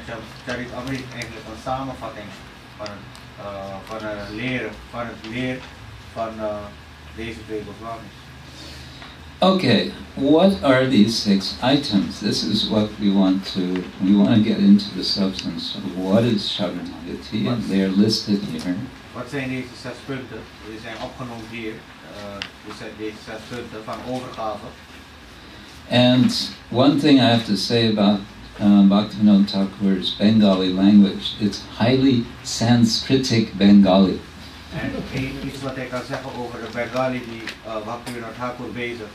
[SPEAKER 3] Charitamrita eigenlijk een samenvatting van het leren van deze twee Goswamis.
[SPEAKER 4] Okay, what are these 6 items? This is what we want to get into the substance of what is Sharanagati, and they are listed here.
[SPEAKER 3] Wat zijn deze 6 punten? Die zijn opgenoemd hier. Deze 6 punten van overgave.
[SPEAKER 4] And one thing I have to say about Bhaktivinoda Thakur's Bengali language, it's highly Sanskritic Bengali.
[SPEAKER 3] En iets wat ik kan zeggen over de Bengali die Bhaktivinoda Thakur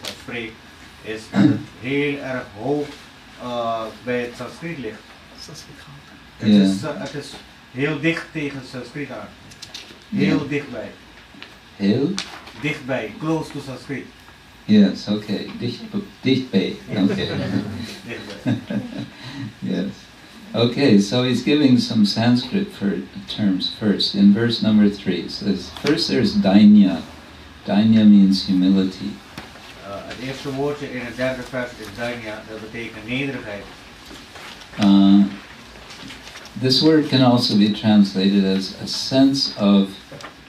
[SPEAKER 3] spreekt, is dat het heel erg hoog bij het Sanskriet ligt. Het is heel dicht tegen Sanskriet aan. Heel dichtbij.
[SPEAKER 4] Heel?
[SPEAKER 3] Dichtbij, close to Sanskrit.
[SPEAKER 4] Yes, okay. Dichtbij. Okay. Yes. Okay, so he's giving some Sanskrit terms first. In verse number 3, it says, first there's dainya. Dainya means humility.
[SPEAKER 3] Het eerste woordje in het derde vers is dainya, dat betekent nederigheid.
[SPEAKER 4] This word can also be translated as a sense of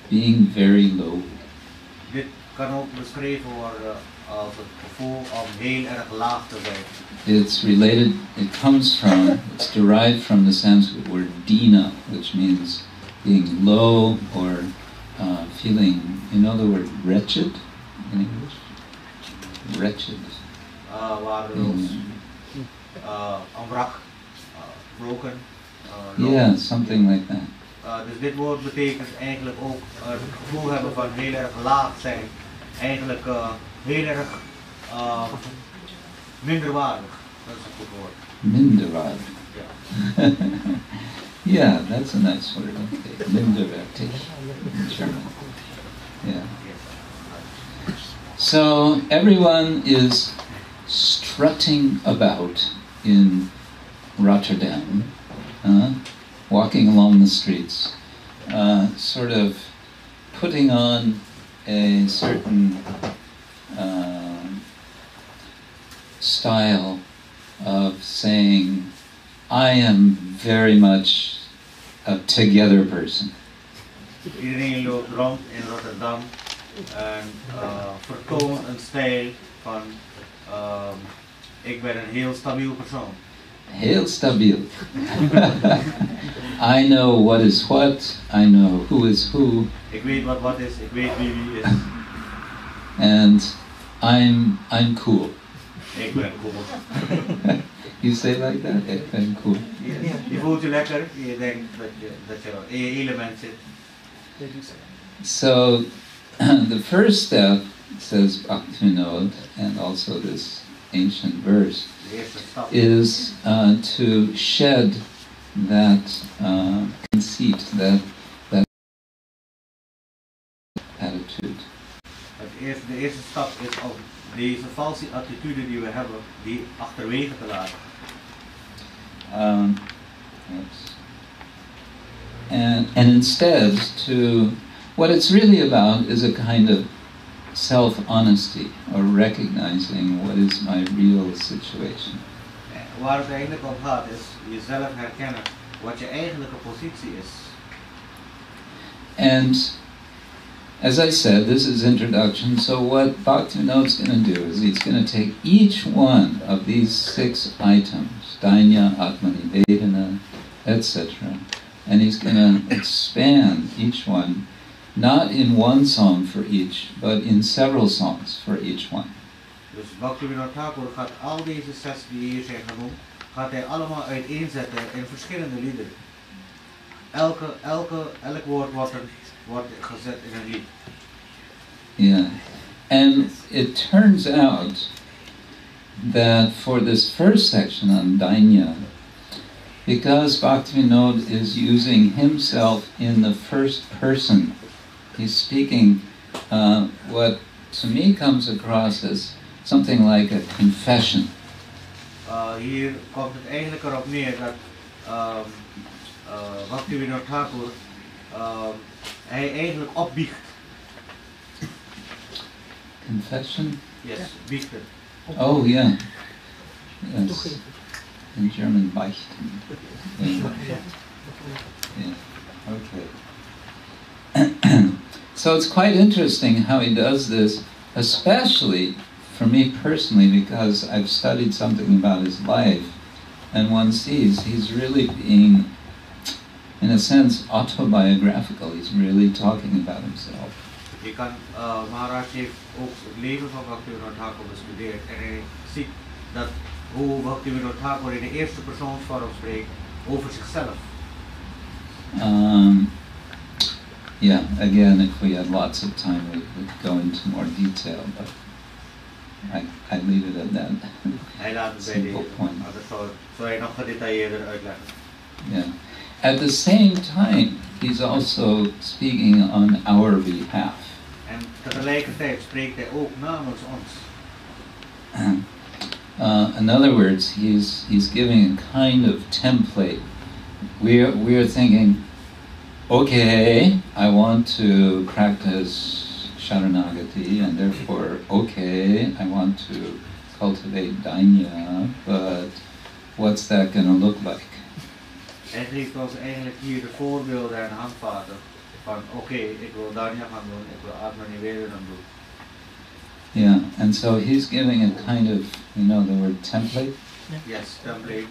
[SPEAKER 4] being very low.
[SPEAKER 3] Dit kan ook beschreven worden als het gevoel om heel erg laag te zijn.
[SPEAKER 4] It's derived from the Sanskrit word dina, which means being low or feeling, you know the word wretched in English? Wretched.
[SPEAKER 3] Broken.
[SPEAKER 4] Yeah, something like that.
[SPEAKER 3] Dus dit woord betekent eigenlijk ook het gevoel hebben van heel erg laag zijn. Eigenlijk heel erg minderwaardig. Dat is een goed woord.
[SPEAKER 4] Minderwaardig.
[SPEAKER 3] Ja.
[SPEAKER 4] Yeah, that's a nice word. Okay, minderwertig in German. Yeah. So everyone is strutting about in Rotterdam, walking along the streets, sort of putting on a certain style of saying, I am very much a together person.
[SPEAKER 3] Iedereen loopt rond in Rotterdam en vertoont een stijl van ik ben een heel stabiel persoon.
[SPEAKER 4] Heel stabiel. I know what is what, I know who is who.
[SPEAKER 3] Ik weet wat is, ik weet wie is.
[SPEAKER 4] And I'm cool.
[SPEAKER 3] Ik ben cool.
[SPEAKER 4] You say like that? Ik ben cool.
[SPEAKER 3] Je voelt je lekker, je denkt dat je in je element zit.
[SPEAKER 4] So, the first step, says Bhaktivinoda, and also this ancient verse, is to shed that conceit, that attitude.
[SPEAKER 3] De eerste stap is om deze valse attitude die we hebben, die achterwege te laten.
[SPEAKER 4] And instead to, what it's really about is a kind of self-honesty, or recognizing what is my real situation.
[SPEAKER 3] Waar het eigenlijk om gaat is jezelf herkennen wat je eigenlijke positie is.
[SPEAKER 4] And as I said, this is introduction, so what Bhaktivinoda is going to do is he's going to take each one of these 6 items, Dainya, Atmani, Vedana, etc., and he's going to expand each one, not in one song for each, but in several songs for each one.
[SPEAKER 3] Dus Bhaktivinoda Thakur gaat al deze 6 die hier zijn genoemd, gaat hij allemaal uiteenzetten in verschillende liederen. Elk woord wordt gezet in een lied.
[SPEAKER 4] Yeah, and it turns out that for this first section on Dainya, because Bhaktivinoda is using himself in the first person, he's speaking what to me comes across as something like a confession.
[SPEAKER 3] Hier komt het eigenlijk erop neer dat Bhaktivinoda Thakur hij eigenlijk opbiecht.
[SPEAKER 4] Confession?
[SPEAKER 3] Yes, biechten.
[SPEAKER 4] Oh yeah. Yes. In German, beichten. Yeah. Yeah. Okay. So it's quite interesting how he does this, especially for me personally, because I've studied something about his life, and one sees he's really being, in a sense, autobiographical. He's really talking about himself.
[SPEAKER 3] Je kan, Maharaj heeft ook het leven van Bhaktivinoda Thakur bestudeerd en hij ziet dat hoe Bhaktivinoda Thakur in de eerste persoonsvorm spreekt over zichzelf.
[SPEAKER 4] Yeah, again, if we had lots of time, we could go into more detail, but I leave it at that.
[SPEAKER 3] Hij laat het bij deze, maar dat zou hij nog gedetailleerder uitleggen.
[SPEAKER 4] Yeah. At the same time, he's also speaking on our behalf.
[SPEAKER 3] En tegelijkertijd spreekt hij ook namens ons.
[SPEAKER 4] In other words, he's giving a kind of template. We're thinking, okay, I want to practice Sharanagati, and therefore, okay, I want to cultivate Dainya, but what's that going to look like?
[SPEAKER 3] Hij geeft ons eigenlijk hier de voorbeelden en handvaten van oké, ik wil Dainya gaan doen, ik wil Atmani Vedana doen.
[SPEAKER 4] Yeah, and so he's giving a kind of, the word template?
[SPEAKER 3] Yes, template,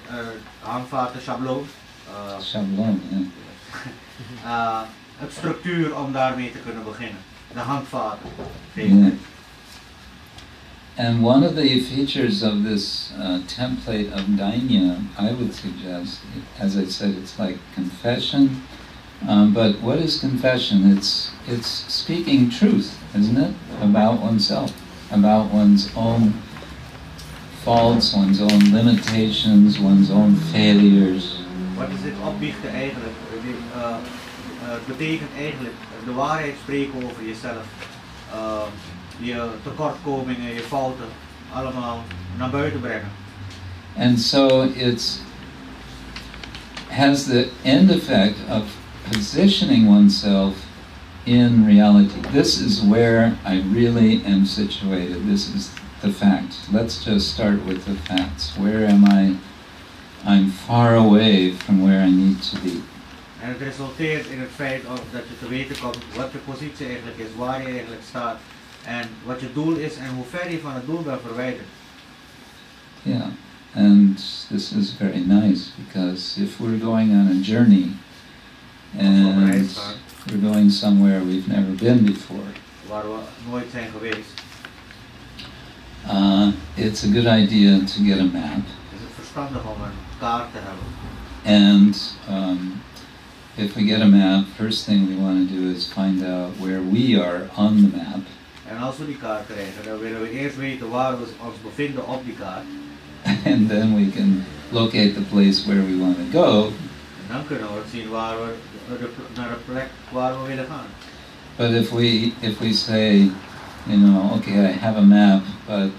[SPEAKER 3] handvaten, schabloon.
[SPEAKER 4] Schabloon, yeah.
[SPEAKER 3] Het structuur om daarmee te kunnen beginnen. De handvaten.
[SPEAKER 4] Yeah. And one of the features of this template of Dainya, I would suggest, as I said, it's like confession. But what is confession? It's speaking truth, isn't it? About oneself, about one's own faults, one's own limitations, one's own failures.
[SPEAKER 3] Wat is dit opbiechten eigenlijk? Het betekent eigenlijk de waarheid spreken over jezelf. Je tekortkomingen, je fouten, allemaal naar buiten brengen.
[SPEAKER 4] And so it has the end effect of positioning oneself in reality. This is where I really am situated. This is the fact. Let's just start with the facts. Where am I? I'm far away from where I need to be.
[SPEAKER 3] En het resulteert in het feit dat je te weten komt wat je positie eigenlijk is, waar je eigenlijk staat en wat je doel is en hoe ver je van het doel bent verwijderd.
[SPEAKER 4] Yeah, and this is very nice because if we're going on a journey and we're going somewhere we've never been before,
[SPEAKER 3] waar we nooit zijn geweest,
[SPEAKER 4] it's a good idea to get a map.
[SPEAKER 3] is het verstandig om een kaart te hebben.
[SPEAKER 4] And if we get a map, first thing we want to do is find out where we are on the map.
[SPEAKER 3] En als we die kaart krijgen, dan willen we eerst weten waar we ons bevinden op die kaart.
[SPEAKER 4] And then we can locate the place where we want to go.
[SPEAKER 3] En dan kunnen we zien waar we naar de plek waar we willen gaan.
[SPEAKER 4] But if we say, you know, okay, I have a map, but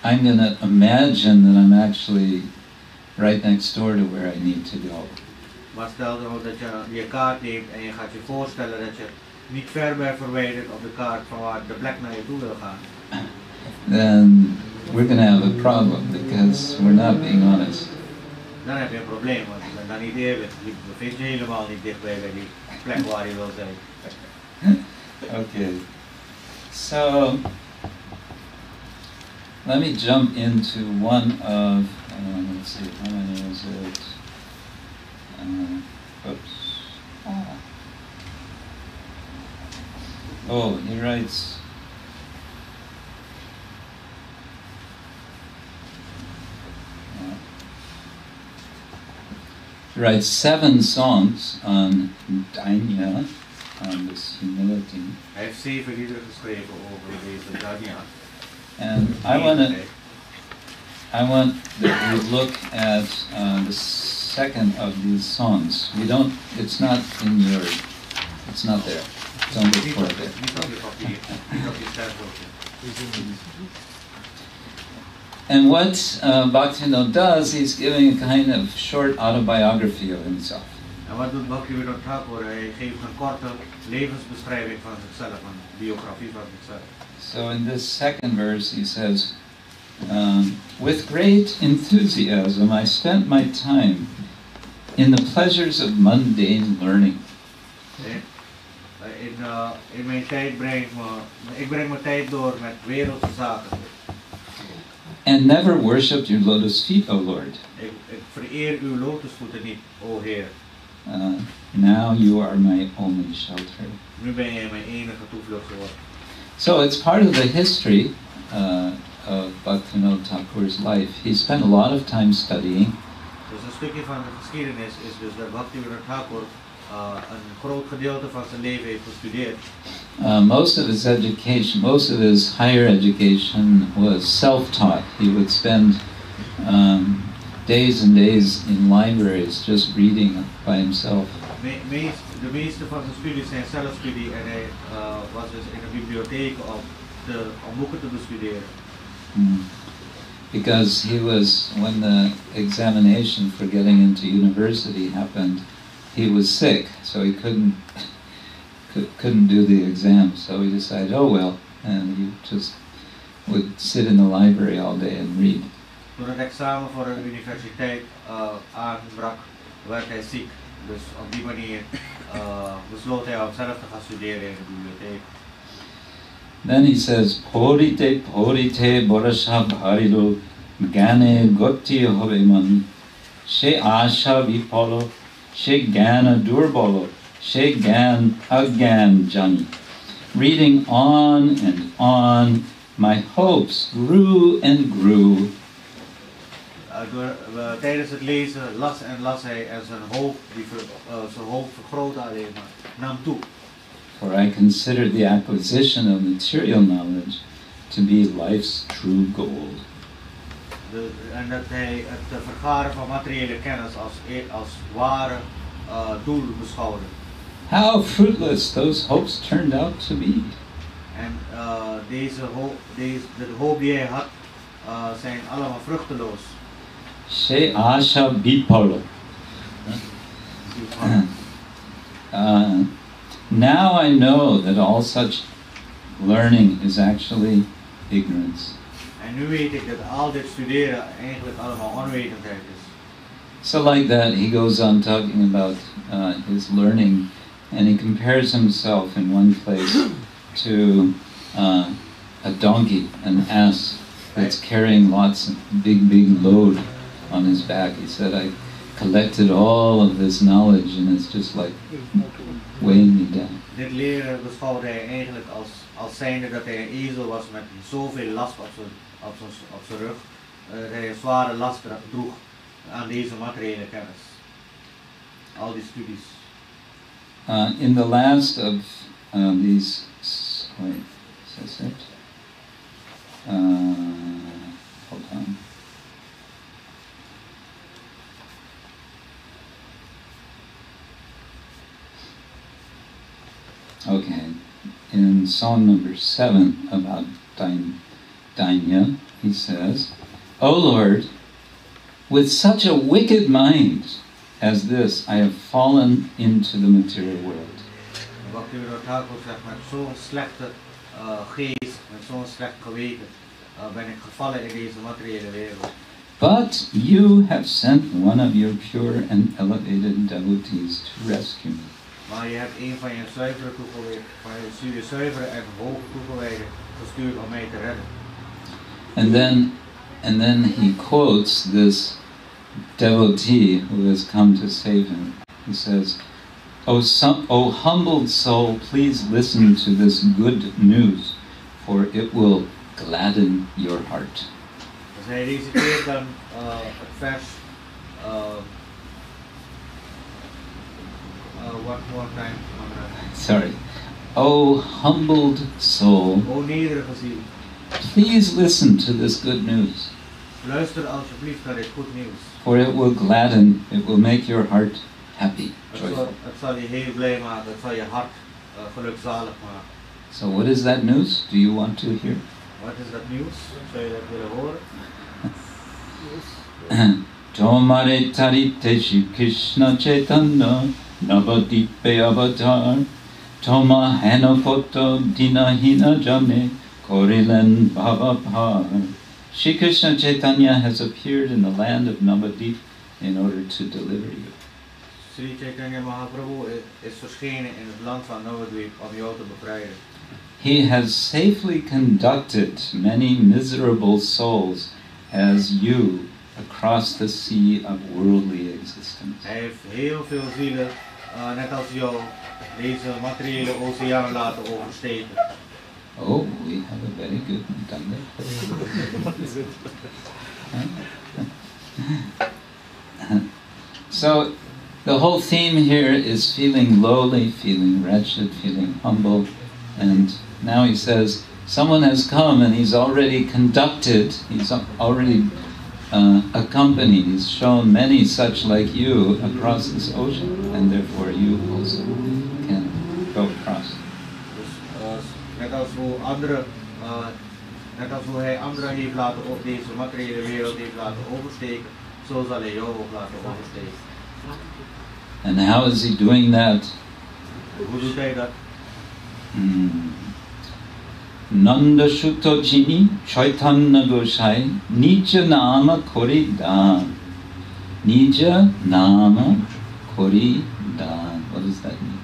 [SPEAKER 4] I'm going to imagine that I'm actually right next door to where I need to go.
[SPEAKER 3] Maar stel dan dat je kaart neemt en je gaat je voorstellen dat je niet ver bent verwijderd op de kaart van waar de plek naar je toe wil gaan.
[SPEAKER 4] Then we're going to have a problem because we're not being honest.
[SPEAKER 3] Dan heb je een probleem, want je bent dan niet eerlijk. Je bevindt je helemaal niet dichtbij bij die plek waar je wil zijn.
[SPEAKER 4] Okay, so let me jump into one of, let's see, how many is it? Oops. Oh, he writes, he writes 7 songs on Danya, on this humility.
[SPEAKER 3] Hij heeft 7 liederen geschreven over deze Danya.
[SPEAKER 4] And I want that we look at the second of these songs. We don't. It's not in your. It's not there. It's on the floor there. And what Bhaktivinoda does, he's giving a kind of short autobiography of himself.
[SPEAKER 3] En wat doet Bhaktivinoda Thakur? Hij geeft een korte levensbeschrijving van zichzelf, een biografie van zichzelf.
[SPEAKER 4] So in this second verse he says, with great enthusiasm I spent my time in the pleasures of mundane learning.
[SPEAKER 3] In mijn tijd ik breng mijn tijd door met wereldse zaken.
[SPEAKER 4] And never worshipped your lotus feet, O Lord.
[SPEAKER 3] Ik vereer uw lotusvoeten niet, o Heer.
[SPEAKER 4] Now you are my only shelter.
[SPEAKER 3] Nu ben jij mijn enige toevlucht geworden.
[SPEAKER 4] So it's part of the history of Bhaktivinoda Thakur's life. He spent a lot of time studying.
[SPEAKER 3] Dus een stukje van de geschiedenis is dus dat Bhaktivinoda Thakur een groot gedeelte van zijn leven heeft gestudeerd.
[SPEAKER 4] Most of his education, most of his higher education was self-taught. He would spend days and days in libraries just reading by himself.
[SPEAKER 3] De meeste van zijn studies zijn zelfstudie en hij was dus in een bibliotheek om boeken te bestuderen.
[SPEAKER 4] Because he was, when the examination for getting into university happened, he was sick, so he couldn't do the exam. So he decided, oh well, and he just would sit in the library all day and read.
[SPEAKER 3] Toen het examen voor de universiteit aanbrak, werd hij ziek. Dus op die manier besloot hij om zelf te gaan studeren in de bibliotheek.
[SPEAKER 4] Then he says, Porite borasha bharilo gane goti hoveman she asha vipolo she gana durbolo she gan agyan jani. Reading on, my hopes grew and grew.
[SPEAKER 3] Tijdens het lezen las hij en zijn hoop vergrootte alleen maar, nam toe.
[SPEAKER 4] For I consider the acquisition of material knowledge to be life's true goal.
[SPEAKER 3] En dat hij het vergaren van materiële kennis als ware doel beschouwde.
[SPEAKER 4] How fruitless those hopes turned out to be.
[SPEAKER 3] En de hoop die hij had, zijn allemaal vruchteloos.
[SPEAKER 4] She asha bipalo. Now I know that all such learning is actually ignorance.
[SPEAKER 3] En nu weet ik dat al dit studeren eigenlijk allemaal onwetendheid is.
[SPEAKER 4] So like that, he goes on talking about his learning, and he compares himself in one place to a donkey, an ass that's carrying lots of big load on his back. He said, I collected all of this knowledge and it's just like weighing me down.
[SPEAKER 3] Dit leren beschouwde hij eigenlijk als zijnde dat hij een ezel was met zoveel last op zijn rug. Dat hij een zware last droeg aan deze materiële kennis. Al die studies.
[SPEAKER 4] In the last of these, wait, is this it? Hold on. Okay, in Psalm number 7 about Dainya, he says, O Lord, with such a wicked mind as this, I have fallen into the material world.
[SPEAKER 3] Bhaktivinoda Thakur zegt, met zo'n slechte geest, met zo'n slecht geweten, ben ik gevallen in deze materiële wereld.
[SPEAKER 4] But you have sent one of your pure and elevated devotees to rescue me.
[SPEAKER 3] Maar je hebt een van je zuivere toegewijden, van je zuivere en hoog toegewijden gestuurd om mij te redden.
[SPEAKER 4] And then he quotes this devotee who has come to save him. He says, O humbled soul, please listen to this good news, for it will gladden your heart.
[SPEAKER 3] Dus hij reciteert dan het vers, one more time.
[SPEAKER 4] Sorry. O humbled soul,
[SPEAKER 3] O nederige ziel,
[SPEAKER 4] please listen to this good news,
[SPEAKER 3] luister alsjeblieft naar dit goed nieuws.
[SPEAKER 4] for it will gladden, it will make your heart happy, joyful.
[SPEAKER 3] Het zal je heel blij maken, het zal je hart gelukzalig maken.
[SPEAKER 4] So what is that news? Do you want to hear?
[SPEAKER 3] Wat is dat nieuws? Zou je dat willen horen?
[SPEAKER 4] Tomare tarite Shri Krishna Chaitanya Navadipe avatar Toma hanapoto dinahina jame Korilen bhavapar. Shri Krishna Chaitanya has appeared in the land of Navadip in order to deliver you.
[SPEAKER 3] Sri Chaitanya Mahaprabhu is verschenen in het land van Navadvip om jou te bevrijden.
[SPEAKER 4] He has safely conducted many miserable souls as you across the sea of worldly existence.
[SPEAKER 3] Hij heeft heel veel zielen, net als jou, deze materiële oceaan laten oversteken.
[SPEAKER 4] Oh, we have a very good Danda. So, the whole theme here is feeling lowly, feeling wretched, feeling humble, and now he says, someone has come and he's already conducted, he's already accompanied, he's shown many such like you across this ocean, and therefore you also can go across.
[SPEAKER 3] Net als hoe hij anderen heeft laten op deze materiële wereld heeft laten oversteken, zo zal hij jou ook laten oversteken.
[SPEAKER 4] And how is he doing that?
[SPEAKER 3] Hoe doet hij dat?
[SPEAKER 4] Nanda Shukto Jini Chaitanya Gosai Nija Nama Kori Dan. Nija Nama Kori Dan. What does that mean?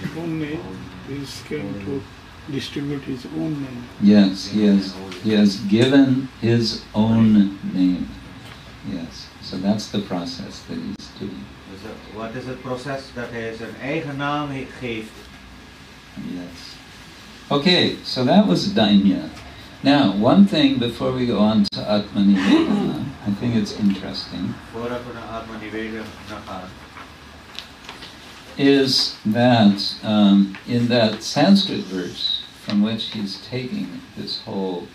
[SPEAKER 5] His own name is came to distribute his own name.
[SPEAKER 4] Yes, he has given his own name. Yes, so that's the process that he's doing.
[SPEAKER 3] Dus wat is het proces dat hij zijn eigen naam geeft?
[SPEAKER 4] Yes. Okay, so that was Dainya. Now, one thing before we go on to Atmanivedana, I think it's interesting,
[SPEAKER 3] Voordat we naar Atmanivedana gaan,
[SPEAKER 4] is that in that Sanskrit verse from which he's taking this whole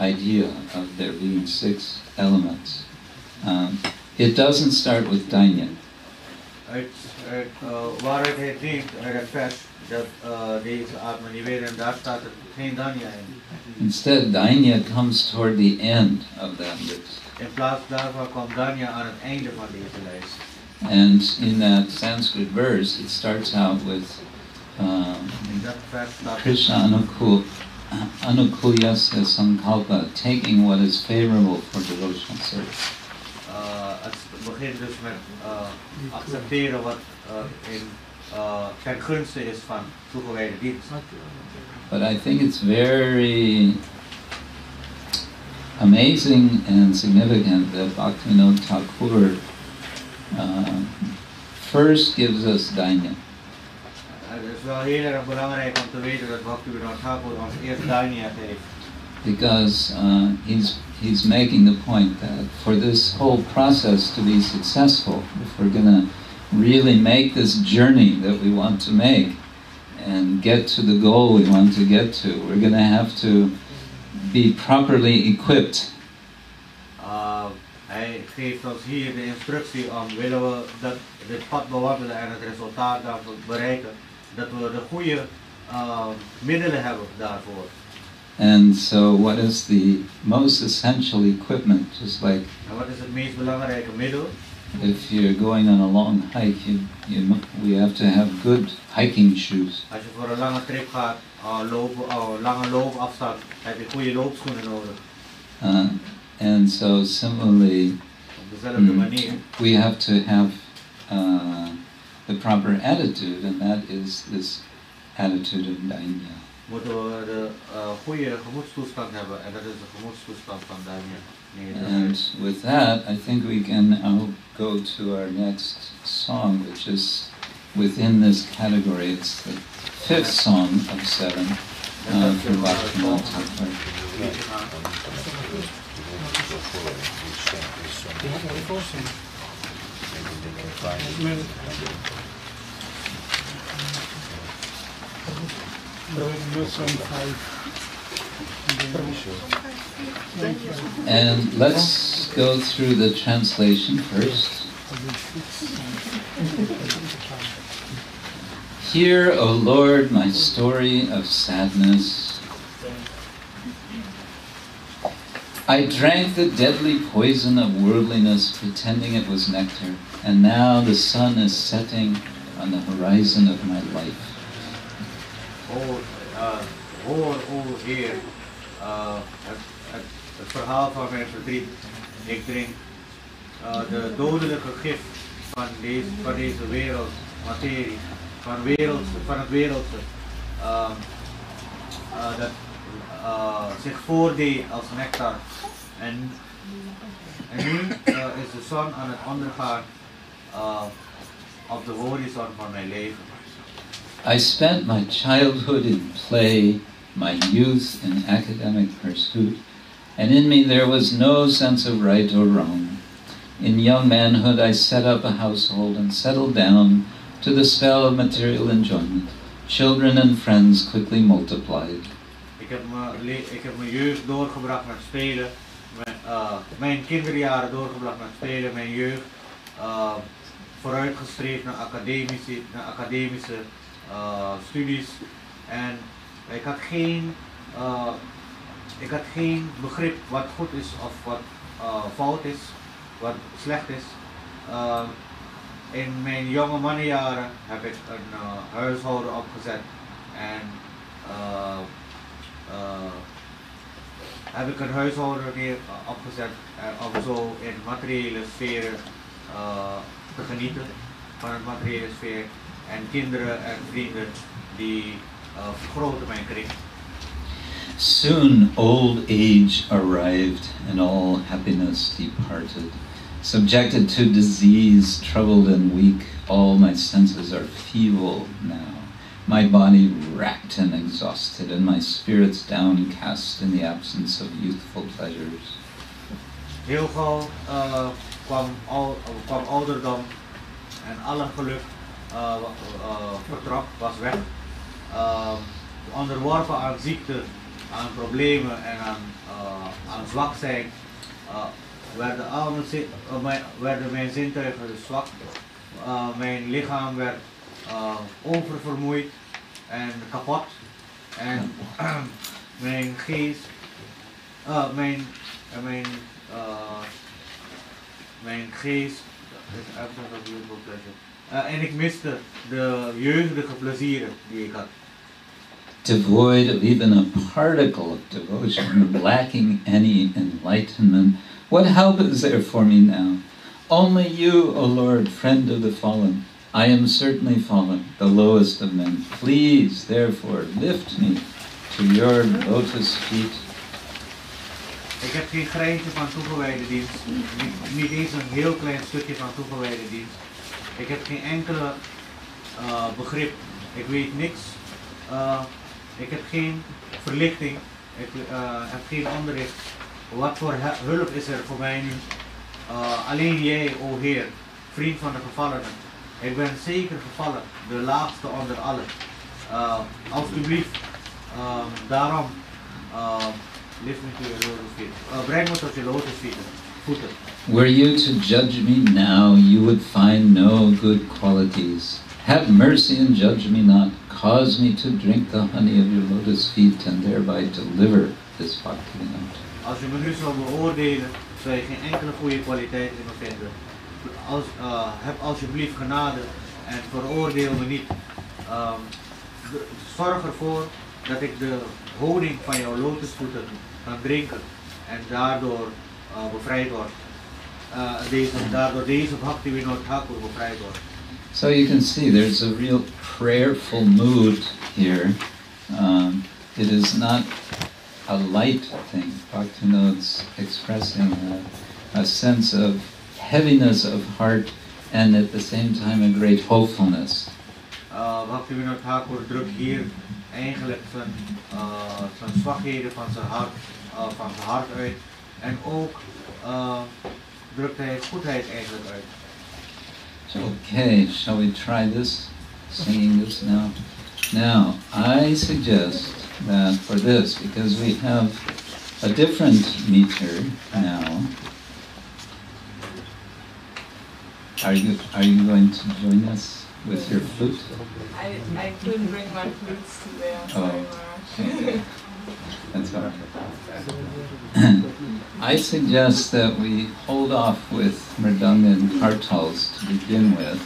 [SPEAKER 4] idea of there being 6 elements. It doesn't start with Dainya.
[SPEAKER 3] Waaruit het niet het vers dat deze Atma Nivedana, daar staat er geen Danya in.
[SPEAKER 4] Instead, Dainya comes toward the end of that list.
[SPEAKER 3] In plaats daarvan komt Danya aan het einde van deze lijst.
[SPEAKER 4] And in that Sanskrit verse, it starts out with Krishna Anukulyasya Sankalpa, taking what is favorable for devotional service.
[SPEAKER 3] Het begint dus met accepteren wat ten gunste is van toegewijde dienst.
[SPEAKER 4] But I think it's very amazing and significant that Bhaktivinoda Thakur first gives us Dainya.
[SPEAKER 3] Het is wel heel erg belangrijk om te weten dat Bhaktivinoda Thakur ons eerst Dainya geeft.
[SPEAKER 4] Because he's making the point that for this whole process to be successful, if we're going to really make this journey that we want to make and get to the goal we want to get to, we're going to have to be properly equipped.
[SPEAKER 3] Hij geeft ons hier de instructie om, willen we dit pad bewandelen en het resultaat daarvoor bereiken, dat we de goede middelen hebben daarvoor.
[SPEAKER 4] And so what is the most essential equipment? Just like
[SPEAKER 3] En wat is het meest belangrijke middel?
[SPEAKER 4] if you're going on a long hike, we have to have good hiking shoes.
[SPEAKER 3] Als je voor een lange trip gaat, lange loopafstand, heb je goede loopschoenen nodig.
[SPEAKER 4] And so similarly,
[SPEAKER 3] Op dezelfde manier.
[SPEAKER 4] we have to have the proper attitude, and that is this attitude of Dainya.
[SPEAKER 3] Moeten we de goede gemoedstoestand hebben, en dat is de gemoedstoestand van Dainya.
[SPEAKER 4] And with that, I think we can now go to our next song, which is within this category. It's the 5th song of 7 for Bhaktivinoda Thakur. And let's go through the translation first. Hear, O Lord, my story of sadness. I drank the deadly poison of worldliness, pretending it was nectar, and now the sun is setting on the horizon of my life.
[SPEAKER 3] Hoor, o Heer, het verhaal van mijn verdriet. Ik drink de dodelijke gif van deze wereld, materie, van het wereldse, dat zich voordeed als nectar. En nu is de zon aan het ondergaan op de horizon van mijn leven.
[SPEAKER 4] I spent my childhood in play, my youth in academic pursuit, and in me there was no sense of right or wrong. In young manhood I set up a household and settled down to the spell of material enjoyment. Children and friends quickly multiplied.
[SPEAKER 3] Ik heb mijn jeugd doorgebracht met spelen, mijn kinderjaren doorgebracht met spelen, mijn jeugd vooruitgestreefd naar academische studies. En ik had geen begrip wat goed is of wat fout is, wat slecht is. In mijn jonge mannenjaren heb ik een huishouden opgezet en heb ik een huishouden opgezet om zo in materiële sferen te genieten van het materiële sfeer. En kinderen en vrienden die vergroten mijn kring.
[SPEAKER 4] Soon old age arrived and all happiness departed. Subjected to disease, troubled and weak, all my senses are feeble now. My body racked and exhausted, and my spirits downcast in the absence of youthful pleasures.
[SPEAKER 3] Heel gauw kwam ouderdom en alle geluk vertrok, was weg. Onderworpen aan ziekte aan problemen en aan zwak zijn, werden mijn zintuigen dus zwak. Mijn lichaam werd oververmoeid en kapot. En mijn geest, mijn geest, en ik miste de jeugdige plezieren die ik had.
[SPEAKER 4] Devoid of even a particle of devotion, lacking any enlightenment. What help is there for me now? Only you, O Lord, friend of the fallen. I am certainly fallen, the lowest of men. Please, therefore, lift me to your lotus feet.
[SPEAKER 3] Ik heb geen greintje van toegewijde dienst, niet eens een heel klein stukje van toegewijde dienst. Ik heb geen enkele begrip, ik weet niks, ik heb geen verlichting, ik heb geen onderricht. Wat voor hulp is er voor mij nu? Alleen jij, o Heer, vriend van de gevallenen. Ik ben zeker gevallen, de laagste onder allen. Alsjeblieft, daarom lift me to your lotus feet. Breng me tot je lotus voeten.
[SPEAKER 4] Were you to judge me now, you would find no good qualities. Have mercy and judge me not. Cause me to drink the honey of your lotus feet and thereby deliver this Bhaktivinoda.
[SPEAKER 3] Als je me nu zou beoordelen, zou je geen enkele goede kwaliteit in me vinden. Heb alsjeblieft genade en veroordeel me niet. Zorg ervoor dat ik de honing van jouw lotusvoeten kan drinken en daardoor bevrijd word. Daardoor deze Bhaktivinoda Thakur bevrijd wordt.
[SPEAKER 4] So you can see there's a real prayerful mood here. It is not a light thing. Bhaktivinoda's expressing a sense of heaviness of heart and at the same time a great hopefulness.
[SPEAKER 3] Bhaktivinoda Thakur drukt hier eigenlijk zijn zwakheden van zijn hart uit en ook drukt hij goedheid eigenlijk uit.
[SPEAKER 4] Okay, shall we try this, singing this now? Now, I suggest that for this, because we have a different meter now, are you going to join us with your flute?
[SPEAKER 7] I couldn't bring my flutes to there.
[SPEAKER 4] Oh, okay. That's all right. I suggest that we hold off with mridanga and kartals to begin with.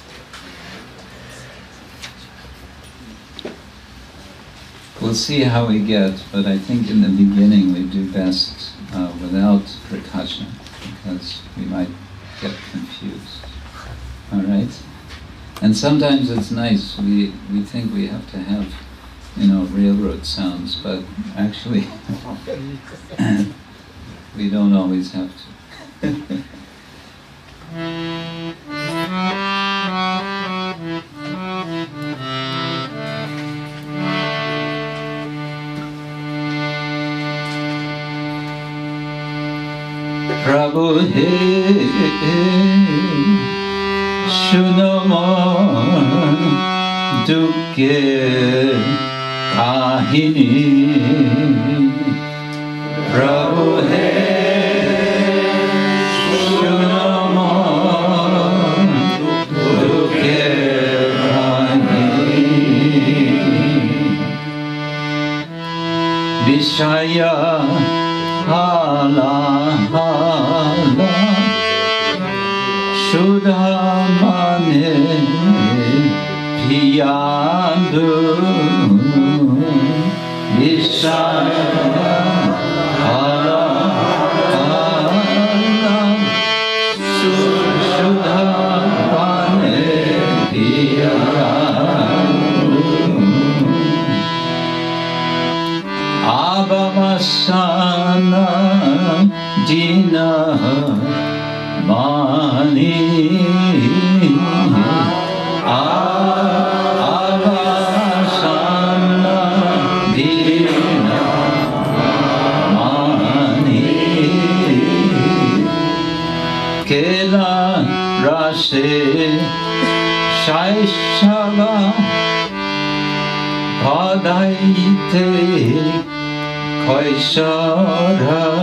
[SPEAKER 4] We'll see how we get, but I think in the beginning we do best without percussion, because we might get confused. All right? And sometimes it's nice, we think we have to have, railroad sounds, but actually we don't always have to. Prabhu he Shunamar Dukke Kahini Prabhu he Shunamar Dukke Kahini Vishaya Hala hala Sudhamane Piyandu Vishaya Hala hala Sudhamane Piyandu Abhamasana Dina Mani Abhamasana Dina Mani Kela Rase Shaishava Badaite Kshetra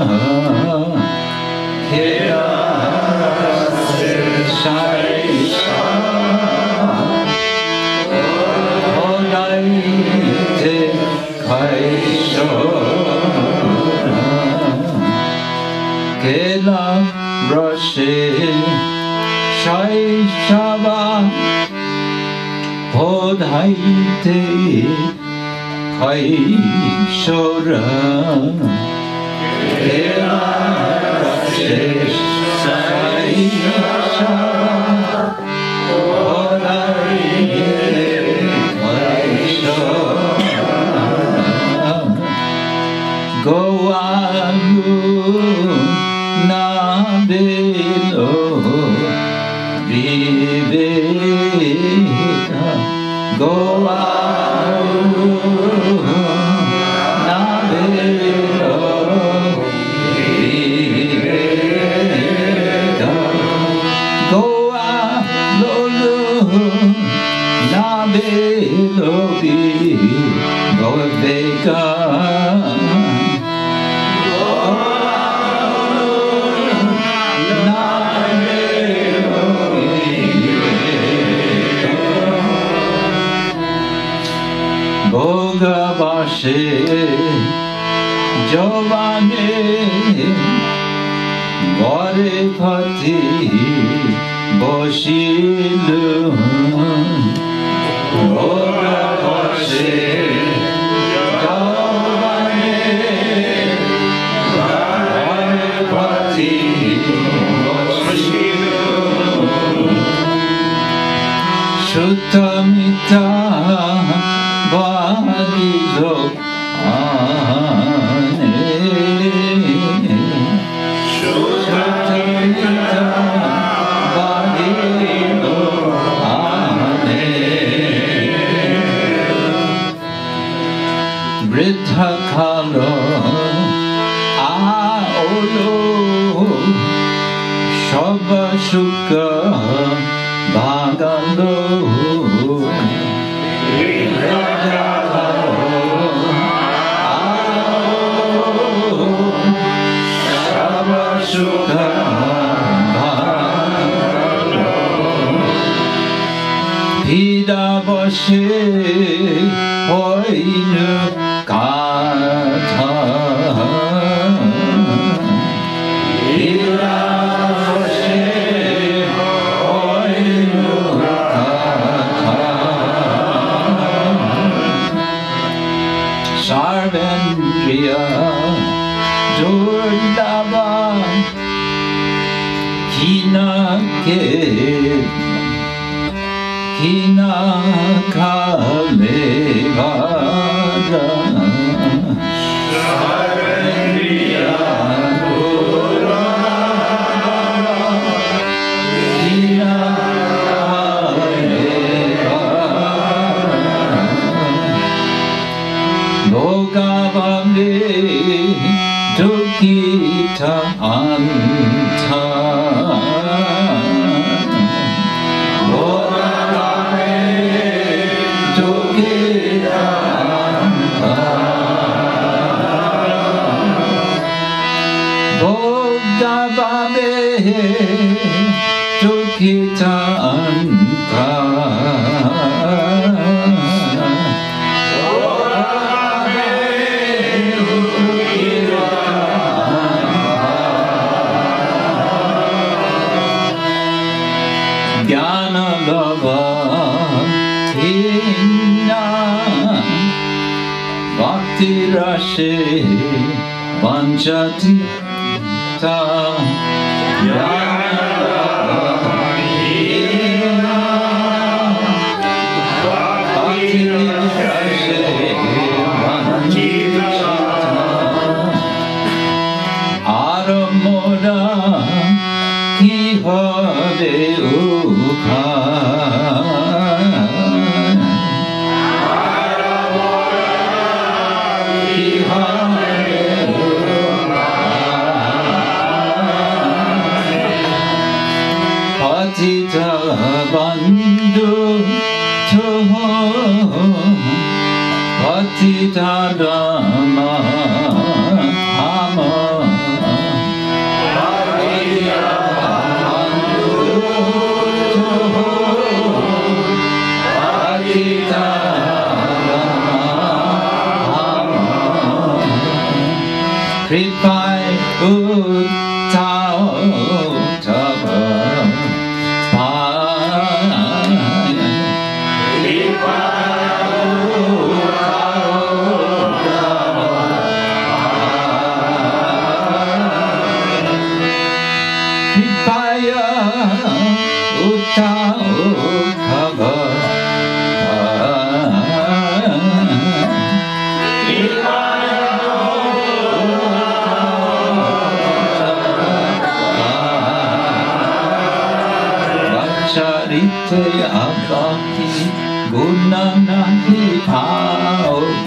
[SPEAKER 4] Patita Dhamma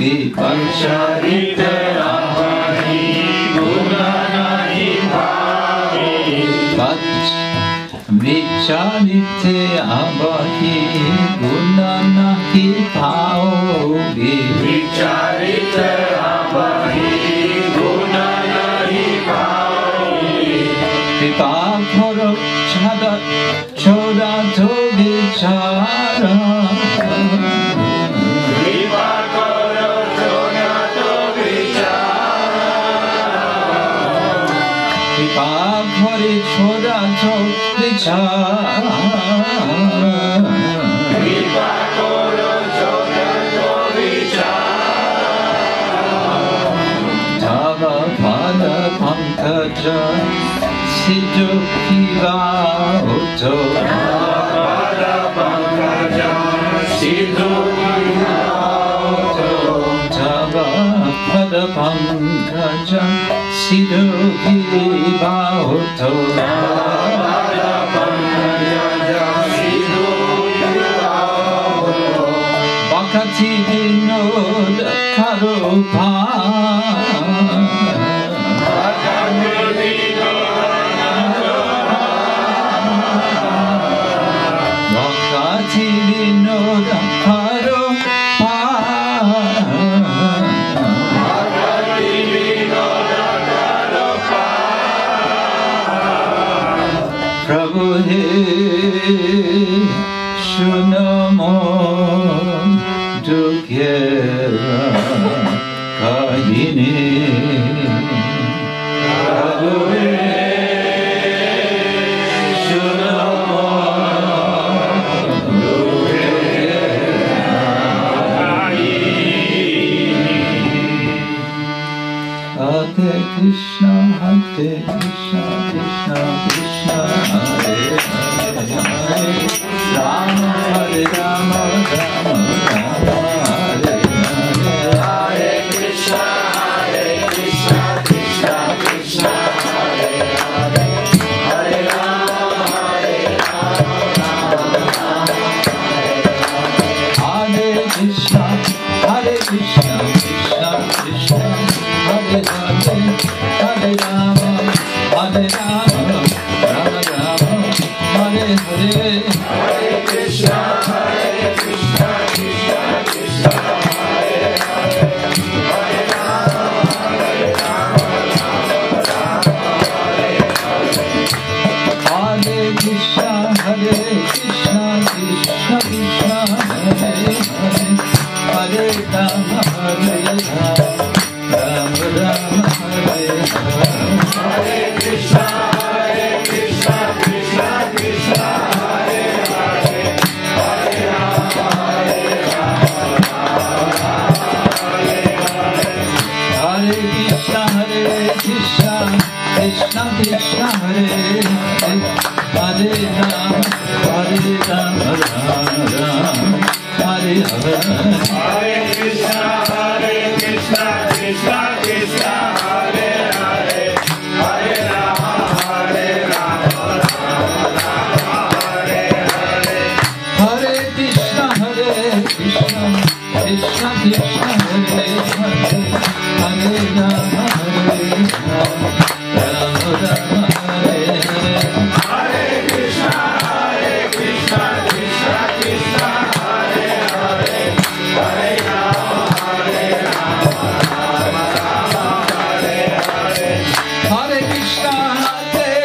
[SPEAKER 4] Vicharita Abhahi Guna Nahi Bhavi Vicharite Abhahi Guna Nahi Bhavi Vicharite Abhahi Guna Nahi Bhavi Kripa Karo Chada Choda To Vichara Kripa Karo Choda To Vichara Kripa Kari Choda To Vichara Kripa Karo Choda To Vichara Tava Pada Pankaja Siddhu Kiva Otto Pada Pankaja Siddhu Kiva Otto Tava Pada Pankaja Siddhu Kiva Otto Pada Pankaja Siddhu Kiva Otto Bhakti Vinoda Karupa Bhakti Vinoda Karupa Bhakti Vinoda Karupa Prabhu He Shunamo Dukyera Kayini Prabhu He Shunamo Hare Krishna, Krishna Krishna, Hare Hare, Rama Hare Rama, Rama Rama, Hare Hare, Hare Krishna, Krishna Krishna, Hare Hare, Hare Rama, Hare Krishna, Krishna Krishna, Hare Hare, Hare Rama, Rama Rama, Hare Hare, Hare Krishna, Krishna Krishna, Hare Hare, Hare Rama, Rama Rama, Hare Krishna, Krishna Krishna, Hare Hare, Hare Rama, Rama Rama, Hare Hare, Hare Krishna, Krishna Krishna, Hare Hare, Hare Rama, Hare Krishna, Krishna Krishna, Hare Hare, Hare Rama, Rama Rama, Hare Hare, Hare Krishna, Krishna Krishna, Hare Hare, Hare Rama, Hare Hare, Hare Krishna, Krishna Krishna, Hare Hare, Hare Rama, Rama Rama, Hare Hare, Hare Krishna, Krishna Krishna, Hare Hare, Hare Rama, Hare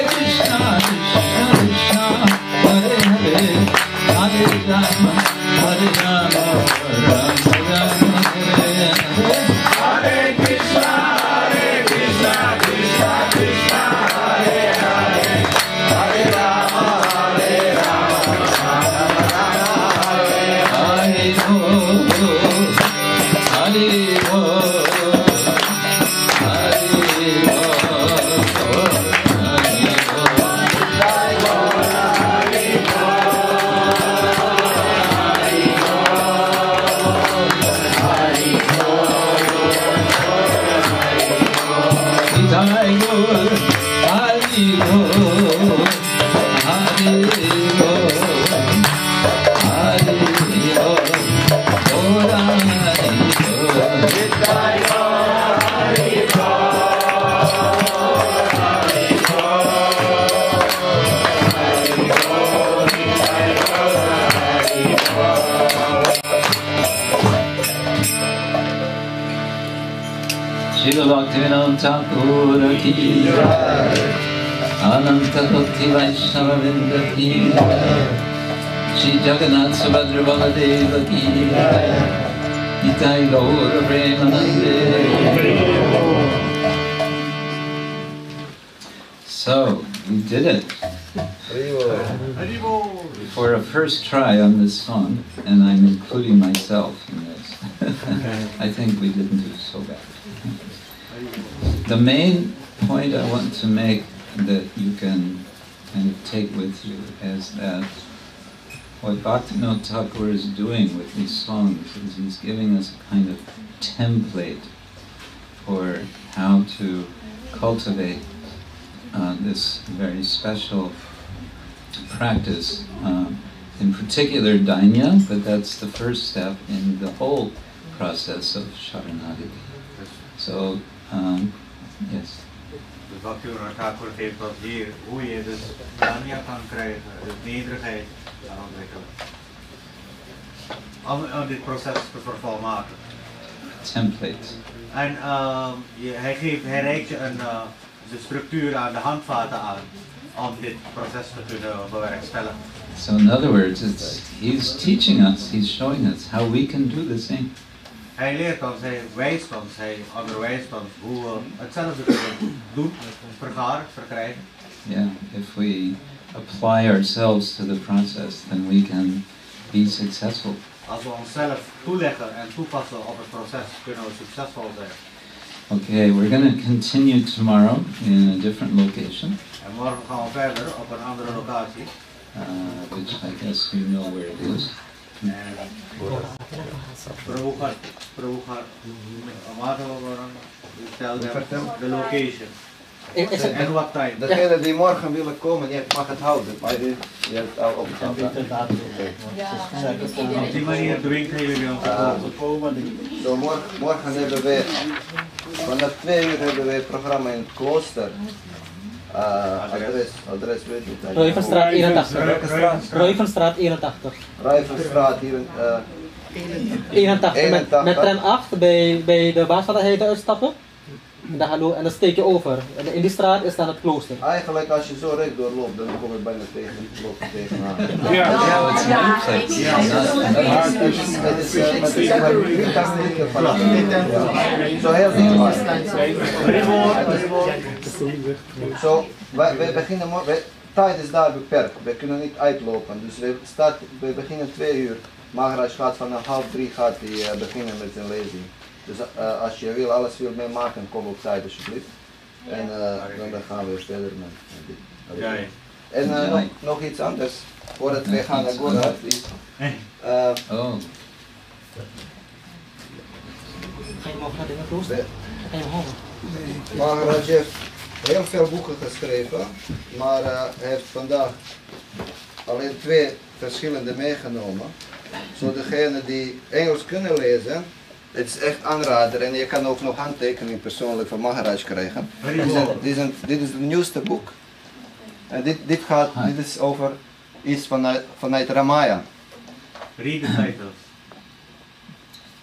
[SPEAKER 4] Krishna, Krishna Krishna, Hare Hare, Hare Rama, Rama Rama, Hare Hare, Hare Krishna, Krishna Krishna, Hare Hare, Hare Rama, Hare Ho, Hare Ho. Hare Bhaktivinoda Thakur ki jai, Ananta Bhakti Vaishnava Vrinda ki jai, Shri Jagannath Subhadra Baladeva ki jai, Nitai Gaura Premanande. So, we did it. For a first try on this song, and I'm including myself in this, I think we didn't do so bad. The main point I want to make that you can kind of take with you is that what Bhaktivinoda Thakur is doing with these songs is he's giving us a kind of template for how to cultivate this very special practice, in particular Dainya, but that's the first step in the whole process of Sharanagati. So, yes.
[SPEAKER 3] Dus Bhaktivinoda Thakur geeft wat hier, hoe je dus Danya kan krijgen, dus nederigheid kan ontwikkelen. Om dit proces te vervolmaken.
[SPEAKER 4] Template.
[SPEAKER 3] En hij reikt je de structuur aan, de handvaten aan, om dit proces te kunnen bewerkstelligen.
[SPEAKER 4] So in other words, he's teaching us, he's showing us how we can do the same.
[SPEAKER 3] Hij leert ons, hij wijst ons, hij onderwijst ons hoe we hetzelfde kunnen doen, verkrijgen.
[SPEAKER 4] Yeah, if we apply ourselves to the process, then we can be successful.
[SPEAKER 3] Als we onszelf toeleggen en toepassen op het proces, kunnen we succesvol zijn.
[SPEAKER 4] Okay, we're going to continue tomorrow in a different location.
[SPEAKER 3] En morgen gaan we verder op een andere locatie.
[SPEAKER 4] Which I guess you know where it is.
[SPEAKER 3] The location. En wat tijd.
[SPEAKER 1] Degene die morgen willen komen, je mag het houden, maar je hebt het al opgehaald.
[SPEAKER 3] Op die manier dwingen jullie om te komen.
[SPEAKER 1] Zo morgen hebben we, vanaf 2 uur hebben we het programma in het klooster. Adres weet ik niet.
[SPEAKER 6] Ruivenstraat 81. Ruivenstraat 81.
[SPEAKER 1] Ruivenstraat hier.
[SPEAKER 6] 81 met tram 8 bij de Baasvaderheide uitstappen. En dan steek je over. En in die straat is dan het klooster.
[SPEAKER 1] Eigenlijk als je zo rechtdoor loopt, dan kom je bijna tegenaan.
[SPEAKER 4] Yeah, it's another place.
[SPEAKER 1] Zo heel dichtbij. Zo, wij beginnen morgen, tijd is daar beperkt, wij kunnen niet uitlopen. Dus we beginnen 2 uur. Maharaj gaat vanaf 2:30 gaat hij beginnen met zijn lezing. Dus als je alles wil meemaken, kom op tijd alsjeblieft. En dan gaan we verder met dit. En nog iets anders, voordat we gaan naar Gora.
[SPEAKER 6] Ga je morgen naar het klooster? Ga je morgen?
[SPEAKER 1] Maharaj heeft heel veel boeken geschreven, maar hij heeft vandaag alleen 2 verschillende meegenomen. Zo degenen die Engels kunnen lezen, het is echt aanrader en je kan ook nog handtekening persoonlijk van Maharaj krijgen. Dit is het nieuwste boek. En dit is over iets vanuit Ramayana.
[SPEAKER 3] Read the titles.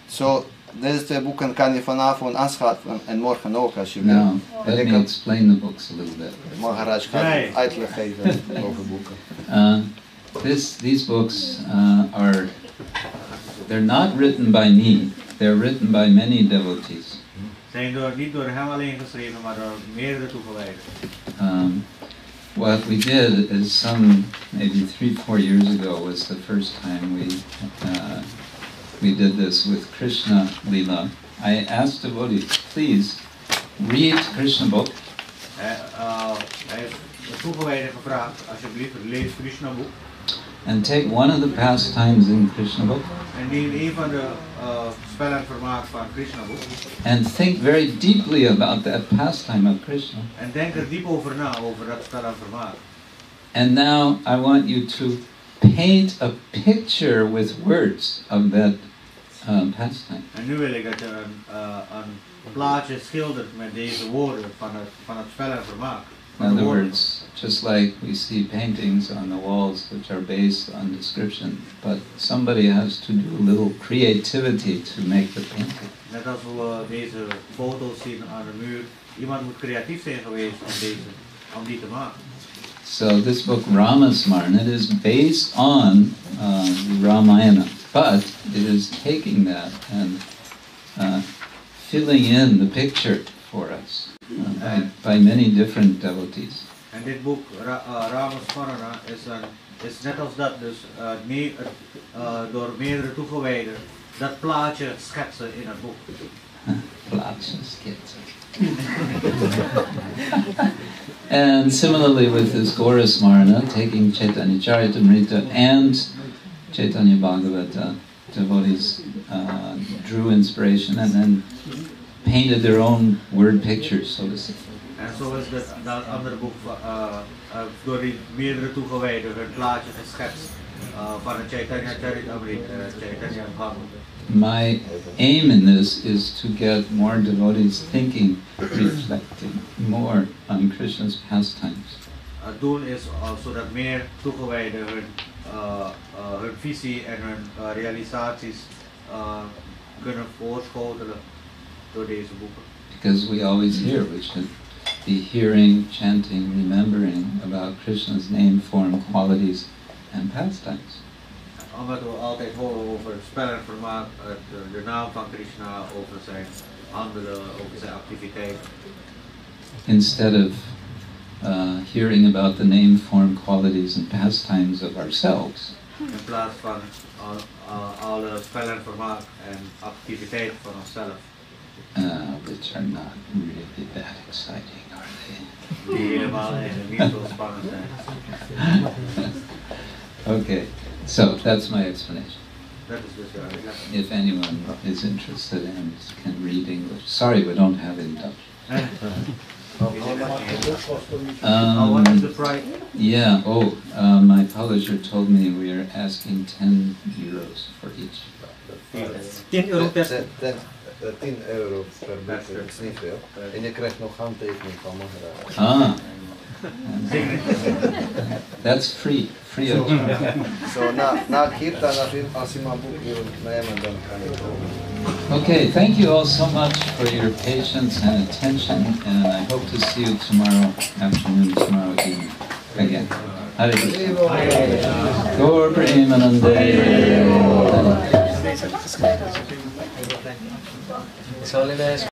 [SPEAKER 1] Zo, deze 2 boeken kan je vanavond aanschaffen en morgen ook als je wil.
[SPEAKER 4] Now, let me explain the books a little bit.
[SPEAKER 1] Maharaj gaat uitleg geven over boeken.
[SPEAKER 4] These books they're not written by me. They're written by many devotees.
[SPEAKER 3] Niet door hem alleen geschreven, maar door meerdere toegewijden.
[SPEAKER 4] What we did is maybe 3-4 years ago was the first time we did this with Krishna Lila. I asked devotees, please read Krishna book.
[SPEAKER 3] Hij heeft de toegewijden gevraagd, alsjeblieft lees Krishna boek.
[SPEAKER 4] And take one of the pastimes in Krishna book.
[SPEAKER 3] En neem een van de spel en vermaak van Krishna boek.
[SPEAKER 4] And think very deeply about that pastime of Krishna.
[SPEAKER 3] En denk er diep over na, over dat spel en vermaak.
[SPEAKER 4] And now I want you to paint a picture with words of that pastime.
[SPEAKER 3] En nu wil ik dat je een plaatje schildert met deze woorden van het spel en vermaak.
[SPEAKER 4] In other words, just like we see paintings on the walls which are based on description, but somebody has to do a little creativity to make the painting.
[SPEAKER 3] Net als we deze foto's zien aan de muur, iemand moet creatief zijn geweest om die te maken.
[SPEAKER 4] So this book Ramasmarana, it is based on Ramayana, but it is taking that and filling in the picture for us by many different devotees.
[SPEAKER 3] En dit boek Ramasmarana is net als dat, dus door meerdere toegewijden dat plaatje schetsen in het boek.
[SPEAKER 4] Plaatje schetsen. And similarly with this Gaurasmarana, taking Chaitanya Charitamrita and Chaitanya Bhagavata, devotees drew inspiration and then painted their own word pictures, so to say.
[SPEAKER 3] En zo is dat andere boek door die meerdere toegewijden hun plaatje geschetst van het Chaitanya Charitamrita en Chaitanya Bhagavata.
[SPEAKER 4] My aim in this is to get more devotees thinking, reflecting more on Krishna's pastimes.
[SPEAKER 3] Het doel is zodat meer toegewijden hun visie en hun realisaties kunnen voorschotelen door deze boeken.
[SPEAKER 4] Because we always hear, we should be hearing, chanting, remembering about Krishna's name, form, qualities, and pastimes.
[SPEAKER 3] Omdat we altijd horen over het spel en vermaak, de naam van Krishna, over zijn handelen, over zijn activiteiten.
[SPEAKER 4] Instead of hearing about the name, form, qualities, and pastimes of ourselves.
[SPEAKER 3] In plaats van alle spel en vermaak en activiteiten van onszelf.
[SPEAKER 4] Which are not really that exciting, are they?
[SPEAKER 3] Die helemaal niet zo spannend zijn.
[SPEAKER 4] Okay, so that's my explanation.
[SPEAKER 3] Dat is dus de uitleg.
[SPEAKER 4] If anyone is interested and can read English. Sorry, we don't have it in Dutch.
[SPEAKER 3] What is the price?
[SPEAKER 4] Yeah, my publisher told me we are asking 10 euros for each.
[SPEAKER 6] 10 euro per
[SPEAKER 1] 10 euro per boek, dat is niet veel. En je krijgt nog handtekening van Maharaj.
[SPEAKER 4] That's free of charge.
[SPEAKER 1] So na kirtan, als je mijn boek wil nemen, dan kan je komen.
[SPEAKER 4] Okay, thank you all so much for your patience and attention, and I hope to see you tomorrow afternoon, tomorrow evening again. Hare Krishna. Gaur Premanande.